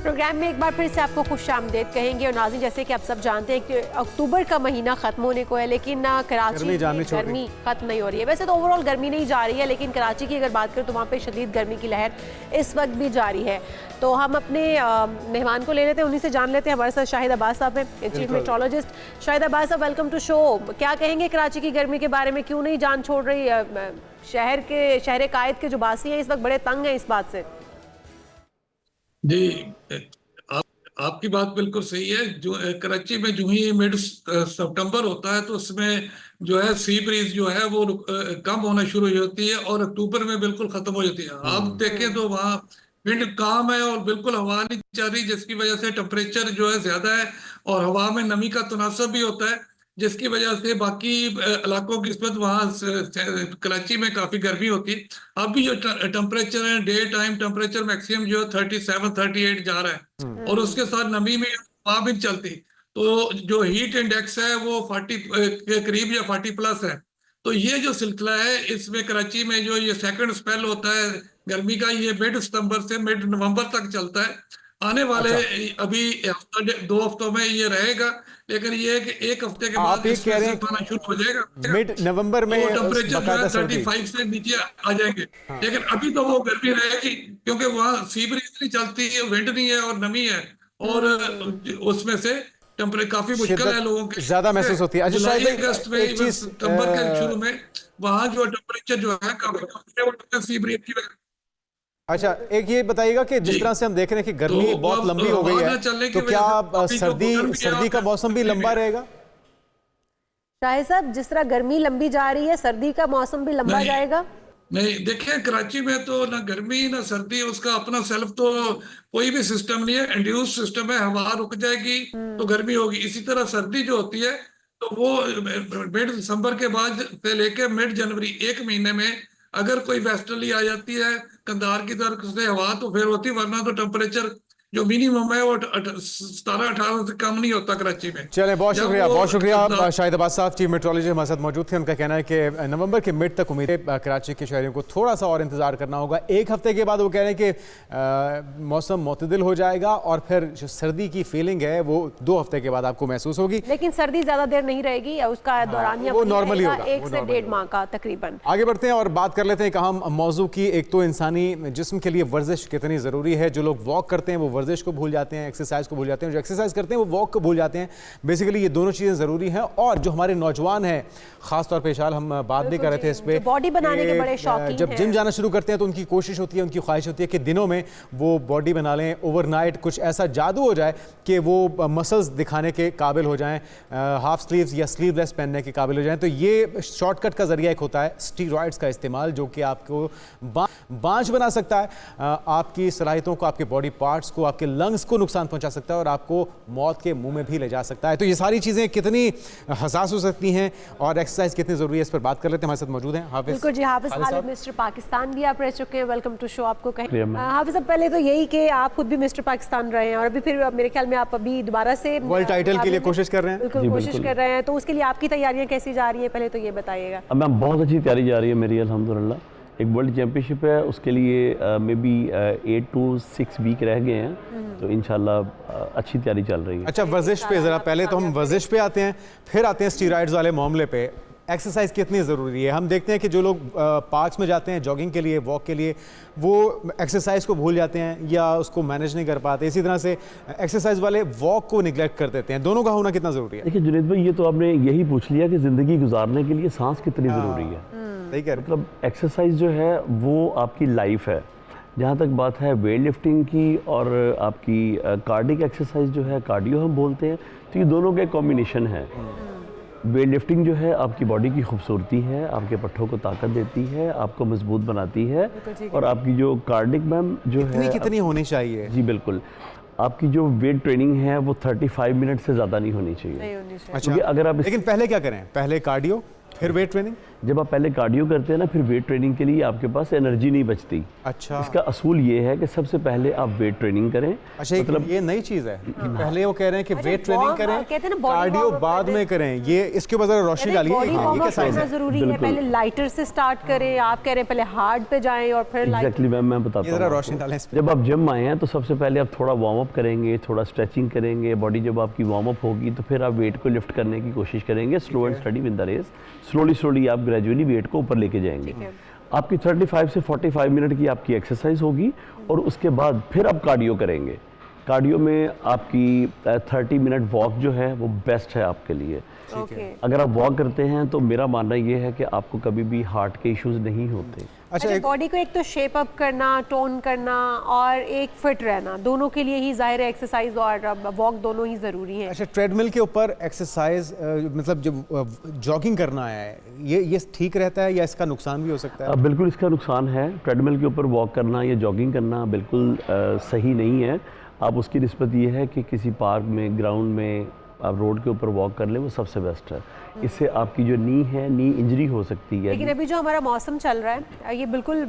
A: प्रोग्राम में एक बार फिर से आपको खुशामदीद कहेंगे। और नाज़रीन, जैसे कि आप सब जानते हैं कि अक्टूबर का महीना ख़त्म होने को है, लेकिन कराची में गर्मी ख़त्म नहीं हो रही है। वैसे तो ओवरऑल गर्मी नहीं जा रही है, लेकिन कराची की अगर बात करें तो वहाँ पे शदीद गर्मी की लहर इस वक्त भी जारी है। तो हम अपने मेहमान को ले लेते हैं, उन्हीं से जान लेते हैं। हमारे साथ शाहिद अब्बास साहब हैं, चीफ मेट्रोलॉजिस्ट। शाहिद अब्बास साहब, वेलकम टू शो। क्या कहेंगे कराची की गर्मी के बारे में, क्यों नहीं जान छोड़ रही शहर कायद के जो बासी हैं इस वक्त बड़े तंग हैं इस बात से?
K: जी, आपकी बात बिल्कुल सही है। जो कराची में जो ही मिड सितंबर होता है तो उसमें जो है सी ब्रीज जो है वो कम होना शुरू हो जाती है और अक्टूबर में बिल्कुल खत्म हो जाती है। आप देखें तो वहाँ विंड काम है और बिल्कुल हवा नहीं चल रही, जिसकी वजह से टेम्परेचर जो है ज्यादा है और हवा में नमी का तनासब भी होता है, जिसकी वजह से बाकी इलाकों की निस्बत वहाँ कराची में काफी गर्मी होती है। अभी जो टेम्परेचर है, डे टाइम टेम्परेचर मैक्सिमम जो 37-38 जा रहा है और उसके साथ नमी में हवा भी चलती, तो जो हीट इंडेक्स है वो 40 के करीब या 40+ है। तो ये जो सिलसिला है, इसमें कराची में जो ये सेकंड स्पेल होता है गर्मी का, ये मिड सितंबर से मिड नवंबर तक चलता है। आने वाले अभी दो हफ्तों में ये रहेगा, लेकिन ये है कि एक हफ्ते के बाद शुरू हो जाएगा।
B: मिड नवंबर में
K: टेम्परेचर जो है 35 से नीचे आ जाएंगे। लेकिन अभी तो वो गर्मी रहेगी क्योंकि वहाँ सी ब्रीज नहीं चलती है, विंड नहीं है और नमी है, और उसमें से टेम्परेचर काफी मुश्किल है लोगों के,
B: ज्यादा महसूस होती है।
K: जुलाई अगस्त में सितंबर के शुरू में वहाँ जो टेम्परेचर जो है काफी सी ब्रीज की वजह।
B: अच्छा, एक ये बताइएगा कि जिस तरह से हम देख रहे हैं कि गर्मी बहुत लंबी हो गई है, तो क्या सर्दी का मौसम भी लंबा रहेगा?
A: शाहिद साहब, जिस तरह गर्मी लंबी जा रही है, सर्दी का मौसम भी लंबा जाएगा?
K: नहीं, देखिए कराची में तो ना गर्मी ना सर्दी, उसका अपना सेल्फ तो कोई भी सिस्टम नहीं है, इंड्यूस सिस्टम है। हवा रुक जाएगी तो गर्मी होगी। इसी तरह सर्दी जो होती है तो वो मिड दिसंबर के बाद से लेके मिड जनवरी, एक महीने में अगर कोई वेस्टर्ली आ जाती है कंधार की तरफ से हवा तो फिर होती, वरना तो टेम्परेचर जो मिनिमम है वो 17-18 से कम नहीं होता कराची में।
B: चलें, बहुत शुक्रिया शाहिद अब्बास साहब, चीफ मेट्रोलॉजिस्ट हमारे साथ मौजूद थे। उनका कहना है कि नवंबर के मिड तक उम्मीद है कराची के शहरियों को थोड़ा सा और इंतजार करना होगा। एक हफ्ते के बाद वो कह रहे हैं कि मौसम मुतदिल हो जाएगा और फिर जो सर्दी की फीलिंग है वो 2 हफ्ते के बाद आपको महसूस होगी।
A: लेकिन सर्दी ज्यादा देर नहीं रहेगी, उसका दौरानिया
B: वो नॉर्मली होगा,
A: 1 से 1.5 माह का तकरीबन।
B: आगे बढ़ते हैं और बात कर लेते हैं एक अहम मौजू की। एक तो इंसानी जिस्म के लिए वर्जिश कितनी ज़रूरी है। जो लोग वॉक करते हैं वो वर्जिश को भूल जाते हैं, एक्सरसाइज को भूल जाते हैं। जो एक्सरसाइज करते हैं वो वॉक को भूल जाते हैं। बेसिकली ये दोनों चीज़ें ज़रूरी हैं। और जो हमारे नौजवान हैं, ख़ासतौर पे शाल हम बात भी कर रहे थे इस पर,
A: बॉडी बनाने के बड़े शौकीन
B: जब जिम जाना शुरू करते हैं तो उनकी कोशिश होती है, उनकी ख्वाहिश होती है कि दिनों में वो बॉडी बना लें, ओवरनाइट कुछ ऐसा जादू हो जाए कि वो मसल्स दिखाने के काबिल हो जाएं, हाफ स्लीव्स या स्लीवलेस पहनने के काबिल हो जाएं। तो ये शॉर्टकट का जरिया एक होता है स्टीरॉयड्स का इस्तेमाल, जो कि आपको बांझ बना सकता है, आपकी सलाहियतों को, आपके बॉडी पार्ट्स को, आपके लंग्स को नुकसान पहुंचा सकता है और आपको मौत के मुंह में भी ले जा सकता है। तो ये सारी चीज़ें कितनी हसास हो सकती हैं और एक्सरसाइज कितनी ज़रूरी है, इस पर बात कर लेते हैं। हमारे साथ मौजूद हैं हाफिज़।
A: बिल्कुल जी, हाफिज़ खालिद, मिस्टर पाकिस्तान भी आप रह चुके हैं। Welcome to show. आपको कहें हाफिज़, अब पहले तो यही कि आप खुद भी मिस्टर पाकिस्तान रहे हैं और अभी फिर मेरे ख्याल में आप अभी दोबारा से
B: वर्ल्ड टाइटल के लिए कोशिश कर रहे हैं।
A: बिल्कुल कोशिश कर रहे हैं, तो उसके लिए आपकी तैयारियां कैसी जा रही हैं, पहले तो ये बताइएगा।
L: मैम, बहुत अच्छी तैयारी जा रही है मेरी, अल्हम्दुलिल्लाह। एक वर्ल्ड चैम्पियनशिप है, उसके लिए मे बी 8 to 6 वीक रह गए हैं, तो इंशाल्लाह अच्छी तैयारी चल रही है।
B: अच्छा, वर्जिश पे ज़रा पहले तो हम वर्जिश पे आते हैं, फिर आते हैं स्टीरॉयड्स वाले मामले पे। एक्सरसाइज कितनी ज़रूरी है? हम देखते हैं कि जो लोग पार्क्स में जाते हैं जॉगिंग के लिए, वॉक के लिए, वो एक्सरसाइज को भूल जाते हैं या उसको मैनेज नहीं कर पाते। इसी तरह से एक्सरसाइज वाले वॉक को निगलेक्ट कर देते हैं। दोनों का होना कितना ज़रूरी है?
L: देखिए जुनैद भाई, ये तो आपने यही पूछ लिया कि ज़िंदगी गुजारने के लिए सांस कितनी ज़रूरी है।
B: सही कह रहे हैं।
L: मतलब एक्सरसाइज जो है वो आपकी लाइफ है। जहाँ तक बात है वेट लिफ्टिंग की और आपकी कार्डिक एक्सरसाइज जो है, कार्डियो हम बोलते हैं, तो ये दोनों का कॉम्बिनेशन है। वेट लिफ्टिंग जो है आपकी बॉडी की खूबसूरती है, आपके पट्ठों को ताकत देती है, आपको मजबूत बनाती है, और आपकी जो कार्डिक मैम जो है
B: कितनी होनी चाहिए?
L: जी बिल्कुल, आपकी जो वेट ट्रेनिंग है वो 35 मिनट से ज़्यादा नहीं होनी चाहिए।
A: नहीं होनी चाहिए।
B: अच्छा,
L: क्योंकि अगर आप
B: लेकिन पहले क्या करें? पहले कार्डियो फिर वेट ट्रेनिंग?
L: जब आप पहले कार्डियो करते हैं ना, फिर वेट ट्रेनिंग के लिए आपके पास एनर्जी नहीं बचती।
B: अच्छा,
L: इसका असूल ये है कि सबसे पहले आप वेट ट्रेनिंग करें।
B: अच्छा, मतलब ये नई चीज है कि पहले वो कह रहे हैं कि वेट ट्रेनिंग करें,
A: कहते हैं ना body
B: कार्डियो
A: warm up
B: बाद में करें। ये इसके ऊपर जरा रोशनी डालिए।
A: बॉडी
B: ये
A: वार्म
B: क्या
A: अप
B: साइज
A: करना
B: है?
A: जरूरी है,
L: बिल्कुल।
A: पहले लाइटर से स्टार्ट करें, आप कह रहे हैं पहले हार्ड पे जाएं और फिर लाइट।
L: एग्जैक्टली मैम, मैं बताता
B: ये जरा
L: हूँ
B: रोशनी
L: आपको।
B: डालें इस पे।
L: जब आप जिम आए हैं तो सबसे पहले आप थोड़ा वार्म अप करेंगे, थोड़ा स्ट्रेचिंग करेंगे। बॉडी जब आपकी वार्म अप होगी तो फिर आप वेट को लिफ्ट करने की कोशिश करेंगे, slow and steady with the race. Slowly आप ग्रेजुअली वेट को ऊपर लेके जाएंगे। आपकी 35 से 45 मिनट की आपकी एक्सरसाइज होगी और उसके बाद फिर आप कार्डियो करेंगे। कार्डियो में आपकी 30 मिनट वॉक जो है वो बेस्ट है आपके लिए। अगर आप वॉक करते हैं तो मेरा मानना ये है कि आपको कभी भी हार्ट के इश्यूज नहीं होते।
A: अच्छा, बॉडी को एक तो शेप अप करना, टोन करना और एक फिट रहना, दोनों के लिए ही जाहिर है एक्सरसाइज और वॉक दोनों ही ज़रूरी है।
B: अच्छा, ट्रेडमिल के ऊपर एक्सरसाइज मतलब जब जॉगिंग करना है, ये ठीक रहता है या इसका नुकसान भी हो सकता है?
L: बिल्कुल इसका नुकसान है। ट्रेडमिल के ऊपर वॉक करना या जॉगिंग करना बिल्कुल सही नहीं है। आप उसकी निस्बत ये है कि किसी पार्क में, ग्राउंड में आप रोड के ऊपर वॉक कर लें, वो सबसे बेस्ट है। इससे आपकी जो नी है, नी इंजरी हो सकती है।
A: लेकिन अभी जो हमारा मौसम चल रहा है ये बिल्कुल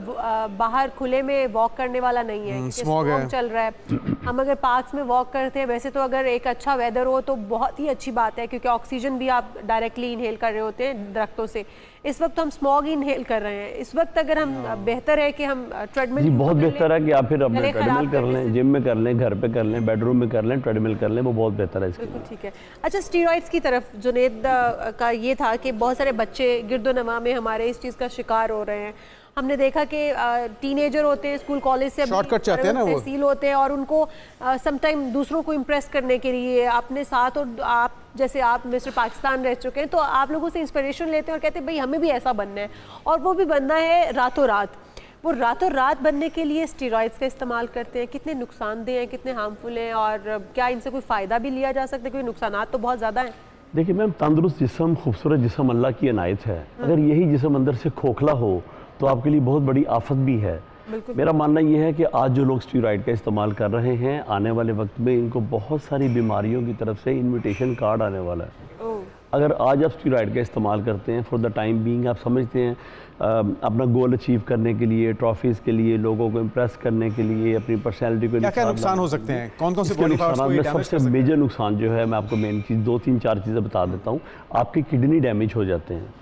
A: बाहर खुले में वॉक करने वाला नहीं है,
B: स्मॉग
A: चल रहा है। हम अगर पार्क्स में वॉक करते हैं, वैसे तो अगर एक अच्छा वेदर हो तो बहुत ही अच्छी बात है, क्योंकि ऑक्सीजन भी आप डायरेक्टली इनहेल कर रहे होते हैं दरख्तों से। इस वक्त हम स्मॉग इनहेल कर रहे हैं। इस वक्त अगर हम बेहतर है कि हम ट्रेडमिल,
L: जी बहुत बेहतर है कि आप फिर अपने ट्रेडमिल कर लें, जिम में कर लें, घर पे कर लें, बेडरूम में कर लें, ट्रेडमिल कर लें, वो बहुत बेहतर है इसके लिए।
A: ठीक है। अच्छा, स्टीरॉइड्स की तरफ जुनेद का ये था कि बहुत सारे बच्चे गिरदोनवा में हमारे इस चीज़ का शिकार हो रहे हैं। हमने देखा कि टीनेजर होते हैं, स्कूल कॉलेज से
B: शॉर्टकट चाहते हैं ना, वो
A: तहसील होते हैं और उनको समटाइम दूसरों को इम्प्रेस करने के लिए अपने साथ, और आप जैसे आप मिस्टर पाकिस्तान रह चुके हैं तो आप लोगों से इंस्पिरेशन लेते हैं और कहते हैं भाई हमें भी ऐसा बनना है, और वो भी बनना है रातों रात। वो रातों रात बनने के लिए स्टीरॉइड्स का इस्तेमाल करते हैं। कितने नुकसानदेह हैं, कितने हार्मफुल हैं, और क्या इनसे कोई फ़ायदा भी लिया जा सकता है? क्योंकि नुकसान तो बहुत ज़्यादा हैं।
L: देखिए मैम, तंदुरुस्त जिस्म, खूबसूरत जिस्म अल्लाह की अनायत है। अगर यही जिस्म अंदर से खोखला हो तो आपके लिए बहुत बड़ी आफत भी है। मेरा मानना यह है कि आज जो लोग स्टीरॉइड का इस्तेमाल कर रहे हैं, आने वाले वक्त में इनको बहुत सारी बीमारियों की तरफ से इनविटेशन कार्ड आने वाला है। अगर आज आप स्टीरॉइड का इस्तेमाल करते हैं फॉर द टाइम बीइंग, आप समझते हैं अपना गोल अचीव करने के लिए, ट्रॉफीज़ के लिए, लोगों को इम्प्रेस करने के लिए, अपनी पर्सनैलिटी को,
B: क्या नुकसान हो सकते हैं? कौन कौन से बॉडी पार्ट्स को
L: डैमेज? सबसे मेजर नुकसान जो है, मैं आपको मेन चीज़ 2-3-4 चीज़ें बता देता हूँ। आपकी किडनी डैमेज हो जाते हैं,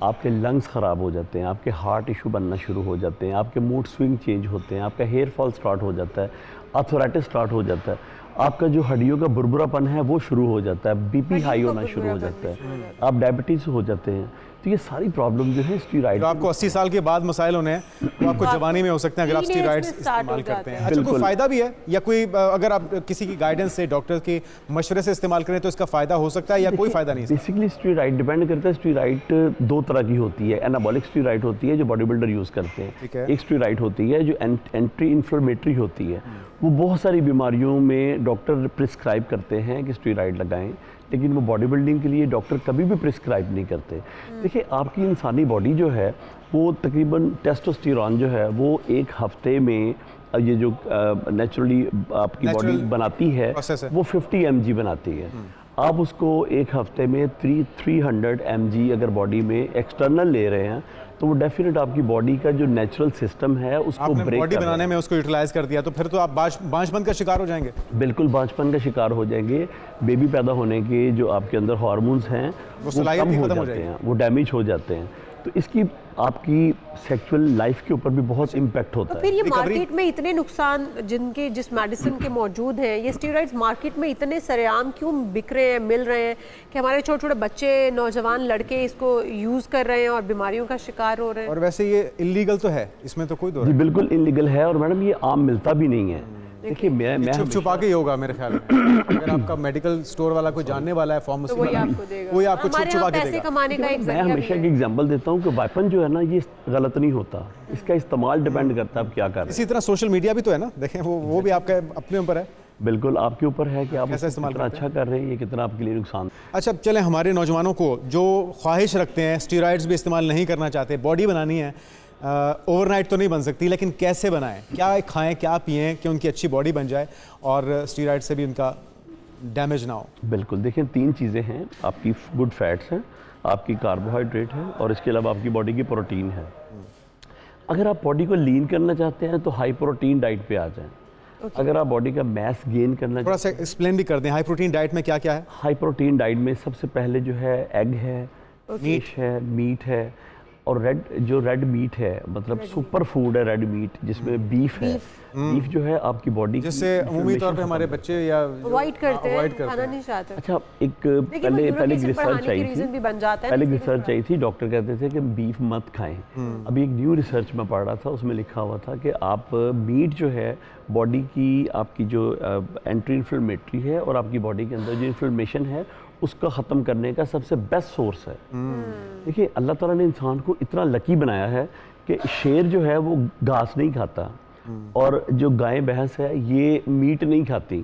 L: आपके लंग्स ख़राब हो जाते हैं, आपके हार्ट इशू बनना शुरू हो जाते हैं, आपके मूड स्विंग चेंज होते हैं, आपका हेयर फॉल स्टार्ट हो जाता है, आर्थराइटिस स्टार्ट हो जाता है, आपका जो हड्डियों का बुरबुरापन है वो शुरू हो जाता है, बीपी हाई होना शुरू हो जाता है, आप डायबिटीज़ हो जाते हैं। तो ये सारी प्रॉब्लम जो है स्टीरॉइड,
B: तो आपको 80 साल के बाद मसाइल होने हैं, वो आपको जवानी में हो सकते हैं अगर आप स्टीरॉइड्स इस्तेमाल करते हैं। अच्छा, कोई फ़ायदा भी है या कोई, अगर आप किसी की गाइडेंस से, डॉक्टर के मशवरे से इस्तेमाल करें तो इसका फ़ायदा हो सकता है या कोई फ़ायदा नहीं?
L: बेसिकली स्टीरॉइड डिपेंड करता है। स्टीरॉइड 2 तरह की होती है। एनाबॉलिक स्टीरॉइड होती है जो बॉडी बिल्डर यूज़ करते हैं, एक स्टीरॉइड होती है जो एंटी इन्फ्लेमेटरी होती है। वो बहुत सारी बीमारियों में डॉक्टर प्रिस्क्राइब करते हैं कि स्टीरॉइड लगाएं, लेकिन वो बॉडी बिल्डिंग के लिए डॉक्टर कभी भी प्रिस्क्राइब नहीं करते। देखिए, आपकी इंसानी बॉडी जो है वो तकरीबन टेस्टोस्टेरोन जो है वो 1 हफ्ते में, ये जो नेचुरली आपकी बॉडी बनाती है वो 50 mg बनाती है। आप उसको 1 हफ्ते में 300 mg अगर बॉडी में एक्सटर्नल ले रहे हैं तो वो डेफिनेट आपकी बॉडी का जो नेचुरल सिस्टम है उसको ब्रेक
B: बॉडी बनाने में उसको यूटिलाइज कर दिया, तो फिर तो आप बांझपन का शिकार हो जाएंगे।
L: बिल्कुल बांझपन का शिकार हो जाएंगे। बेबी पैदा होने के जो आपके अंदर हार्मोन्स हैं वो कम हो जाते हैं, वो डैमेज हो जाते हैं। तो इसकी आपकी सेक्सुअल लाइफ के ऊपर भी बहुत इम्पैक्ट होता है।
A: फिर ये मार्केट में इतने नुकसान जिस मेडिसिन के मौजूद हैं, ये स्टीरॉइड्स मार्केट में इतने सरेआम क्यों बिक रहे हैं, मिल रहे हैं कि हमारे छोटे छोटे बच्चे, नौजवान लड़के इसको यूज़ कर रहे हैं और बीमारियों का शिकार हो रहे हैं?
B: और वैसे ये इलीगल तो है, इसमें तो कोई दो
L: जी बिल्कुल इलीगल है, और मैडम ये आम मिलता भी नहीं है। देखिए मैं
B: छुपा के ही होगा मेरे ख्याल में। अगर आपका मेडिकल स्टोर वाला कोई जानने वाला है फार्मेसी
A: तो वही आपको देगा,
B: कोई आपको छुपा के देगा।
A: कमाने का
L: मैं हमेशा एक एग्जांपल देता हूँ कि वेपन जो है ना ये गलत नहीं होता, इसका इस्तेमाल डिपेंड करता है आप क्या कर रहे हैं।
B: इसी तरह सोशल मीडिया भी तो है ना, देखें वो भी आपका अपने ऊपर है।
L: बिल्कुल आपके ऊपर है कि आप
B: कैसा इस्तेमाल
L: कितना अच्छा कर रहे हैं, ये कितना आपके लिए नुकसान।
B: अच्छा, चलें हमारे नौजवानों को जो ख्वाहिश रखते हैं, स्टीरॉइड्स भी इस्तेमाल नहीं करना चाहते, बॉडी बनानी है, ओवरनाइट तो नहीं बन सकती, लेकिन कैसे बनाएं, क्या खाएं, क्या पिएं कि उनकी अच्छी बॉडी बन जाए और स्टीरॉयड से भी उनका डैमेज ना हो?
L: बिल्कुल, देखिए 3 चीज़ें हैं, आपकी गुड फैट्स हैं, आपकी कार्बोहाइड्रेट है और इसके अलावा आपकी बॉडी की प्रोटीन है। अगर आप बॉडी को लीन करना चाहते हैं तो हाई प्रोटीन डाइट पे आ जाएं। अगर आप बॉडी का मैस गेन करना
B: थोड़ा सा एक्सप्लेन भी कर दें, हाई प्रोटीन डाइट में क्या क्या है?
L: हाई प्रोटीन डाइट में सबसे पहले जो है एग है, फिश है, मीट है और रेड मीट है, मतलब सुपर फूड है रेड मीट, जिसमें बीफ है। बीफ जो है आपकी बॉडी
B: जिससे अमूमी तौर पे हमारे बच्चे या
A: अवॉइड करते हैं, खाना नहीं चाहते।
L: अच्छा, एक पहले रिसर्च आई थी, पहले रिसर्च आई थी, डॉक्टर कहते थे कि बीफ मत खाएं। अभी एक न्यू रिसर्च में पढ़ रहा था, उसमें लिखा हुआ था कि आप मीट जो है बॉडी की आपकी जो एंटी इन्फ्लेमेटरी है और आपकी बॉडी के अंदर जो इन्फ्लेमेशन है उसका ख़त्म करने का सबसे बेस्ट सोर्स है। देखिए, अल्लाह ताला ने इंसान को इतना लकी बनाया है कि शेर जो है वो घास नहीं खाता और जो गाय भैंस है ये मीट नहीं खाती।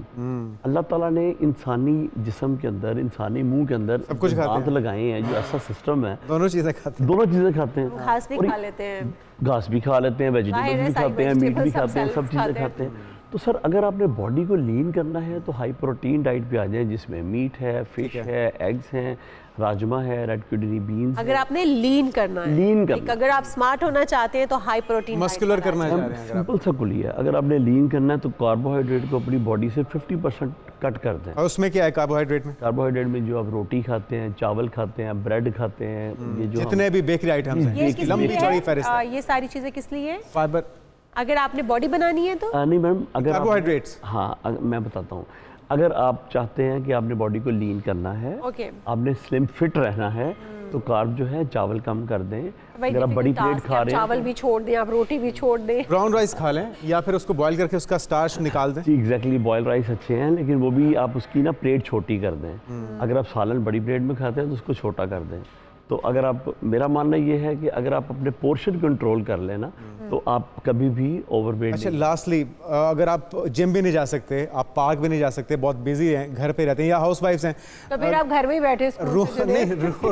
L: अल्लाह ताला ने इंसानी जिस्म के अंदर, इंसानी मुंह के अंदर
B: सब कुछ
L: दांत लगाए हैं, जो ऐसा सिस्टम है,
B: दोनों चीज़ें खाते हैं।
L: दोनों चीज़ें खाते हैं,
A: घास भी खा लेते हैं,
L: घास भी खा लेते हैं, वेजिटेबल्स भी खाते हैं, मीट भी खाते हैं, सब चीज़ें खाते हैं। तो सर, अगर आपने बॉडी को लीन करना है तो हाई प्रोटीन डाइट पे आ जाए, जिसमें मीट है, फिश है, एग्स हैं, राजमा है, रेड किडनी बीन्स।
A: अगर आपने लीन करना है,
L: लीन करना,
A: अगर आप स्मार्ट होना चाहते हैं तो हाई प्रोटीन
B: मस्कुलर करना चाह रहे हैं,
L: सिंपल सा कुल है। अगर आपने लीन करना है तो कार्बोहाइड्रेट को अपनी बॉडी से 50% कट कर दें।
B: और उसमें क्या है कार्बोहाइड्रेट में?
L: कार्बोहाइड्रेट में जो आप रोटी खाते हैं, चावल खाते हैं, ब्रेड खाते हैं, ये जो
B: जितने भी बेकरी आइटम्स हैं, लंबी चौड़ी फहरिस्त है।
A: ये सारी चीजें किस लिए?
B: फाइबर।
A: अगर आपने बॉडी बनानी है तो
L: नहीं मैम, अगर
B: कार्बोहाइड्रेट्स,
L: हाँ मैं बताता हूँ, अगर आप चाहते हैं कि आपने बॉडी को लीन करना है, आपने स्लिम फिट रहना है, तो कार्ब जो है चावल कम कर दें। अगर आप बड़ी प्लेट खा रहे हैं,
A: चावल भी छोड़ दें, आप रोटी भी छोड़ दें,
B: ब्राउन राइस खा लें या फिर उसको बॉईल करके उसका स्टार्च निकाल दें।
L: जी एग्जैक्टली, बॉयल राइस अच्छे हैं, लेकिन वो भी आप उसकी ना प्लेट छोटी कर दें। अगर आप सालन बड़ी प्लेट में खाते हैं तो उसको छोटा कर दें। तो अगर आप, मेरा मानना ये है कि अगर आप अपने पोर्शन कंट्रोल कर लेना तो आप कभी भी ओवरवेट।
B: अच्छा, लास्टली, अगर आप जिम भी नहीं जा सकते, आप पार्क भी नहीं जा सकते, बहुत बिजी हैं, घर पे रहते हैं या हाउस वाइफ्स हैं,
A: तो फिर आप घर में ही बैठे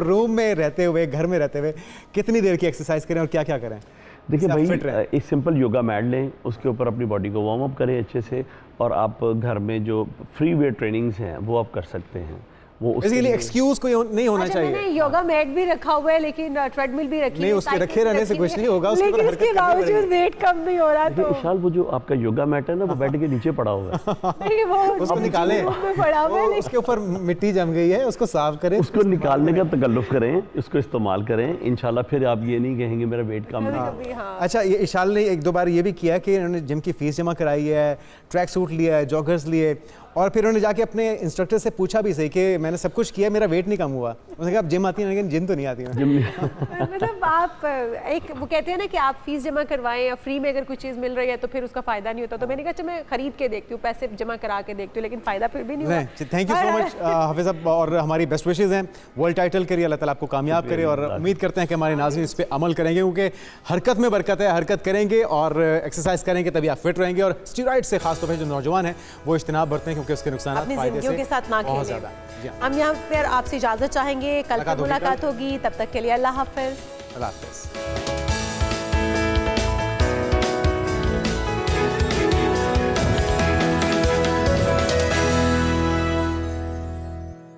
B: रूम में रहते हुए, घर में रहते हुए कितनी देर की एक्सरसाइज करें और क्या क्या करें?
L: देखिए भाई, एक सिंपल योगा मैट लें, उसके ऊपर अपनी बॉडी को वार्म अप करें अच्छे से, और आप घर में जो फ्री वेट ट्रेनिंग्स हैं वो आप कर सकते हैं। वो
B: इसके लिए एक्सक्यूज कोई नहीं होना चाहिए।
A: मैंने योगा मैट भी रखा हुआ है, लेकिन ट्रेडमिल भी रखी है।
B: नहीं, उसके रखे रहने से कुछ नहीं होगा, उसके ऊपर
A: हरकत करनी पड़ेगी। वेट कम नहीं हो रहा तो
L: विशाल, वो जो आपका योगा मैट है ना, वो बेड के नीचे पड़ा हुआ है।
A: नहीं, वो
B: उसको निकालें, उसके ऊपर मिट्टी जम गई है, उसको साफ करें,
L: उसको निकालने का तकल्लुफ करें, उसको इस्तेमाल करें, इंशाल्लाह फिर आप ये नहीं कहेंगे मेरा वेट कम नहीं।
B: अच्छा, ये इशाल ने 1-2 बार ये भी किया कि इन्होंने जिम की फीस जमा कराई है, ट्रैक सूट लिया है, जॉगर्स लिए, और फिर उन्होंने जाके अपने इंस्ट्रक्टर से पूछा भी सही कि मैंने सब कुछ किया, मेरा वेट नहीं कम हुआ। उन्होंने कहा आप जिम आती हैं, लेकिन जिम तो नहीं आती हैं।
A: मतलब आप एक, वो कहते हैं ना कि आप फीस जमा करवाएं या फ्री में अगर कोई चीज़ मिल रही है तो फिर उसका फ़ायदा नहीं होता। तो मैंने कहा अच्छा मैं खरीद के देखती हूँ, पैसे जमा करा के देखती हूँ, लेकिन फ़ायदा फिर भी नहीं हुआ।
B: थैंक यू सो मच हाफिज़ साहब, और हमारी बेस्ट विशेज़ हैं वर्ल्ड टाइटल के लिए। अल्लाह ताला आपको कामयाब करे, और उम्मीद करते हैं कि हमारे नाज़रीन इस पर अमल करेंगे, क्योंकि हरकत में बरकत है। हरकत करेंगे और एक्सरसाइज करेंगे तभी आप फिट रहेंगे, और स्टीरॉयड से खासतौर पर जो नौजवान हैं वो इज्तनाब बरतें, क्योंकि उसके नुकसान
A: जिंदगियों के साथ ना खेलें। हम यहाँ पर आपसे इजाज़त चाहेंगे, कल तक मुलाकात होगी, तब तक के लिए अल्लाह हाफ़िज़।
B: अल्लाह हाफ़िज़।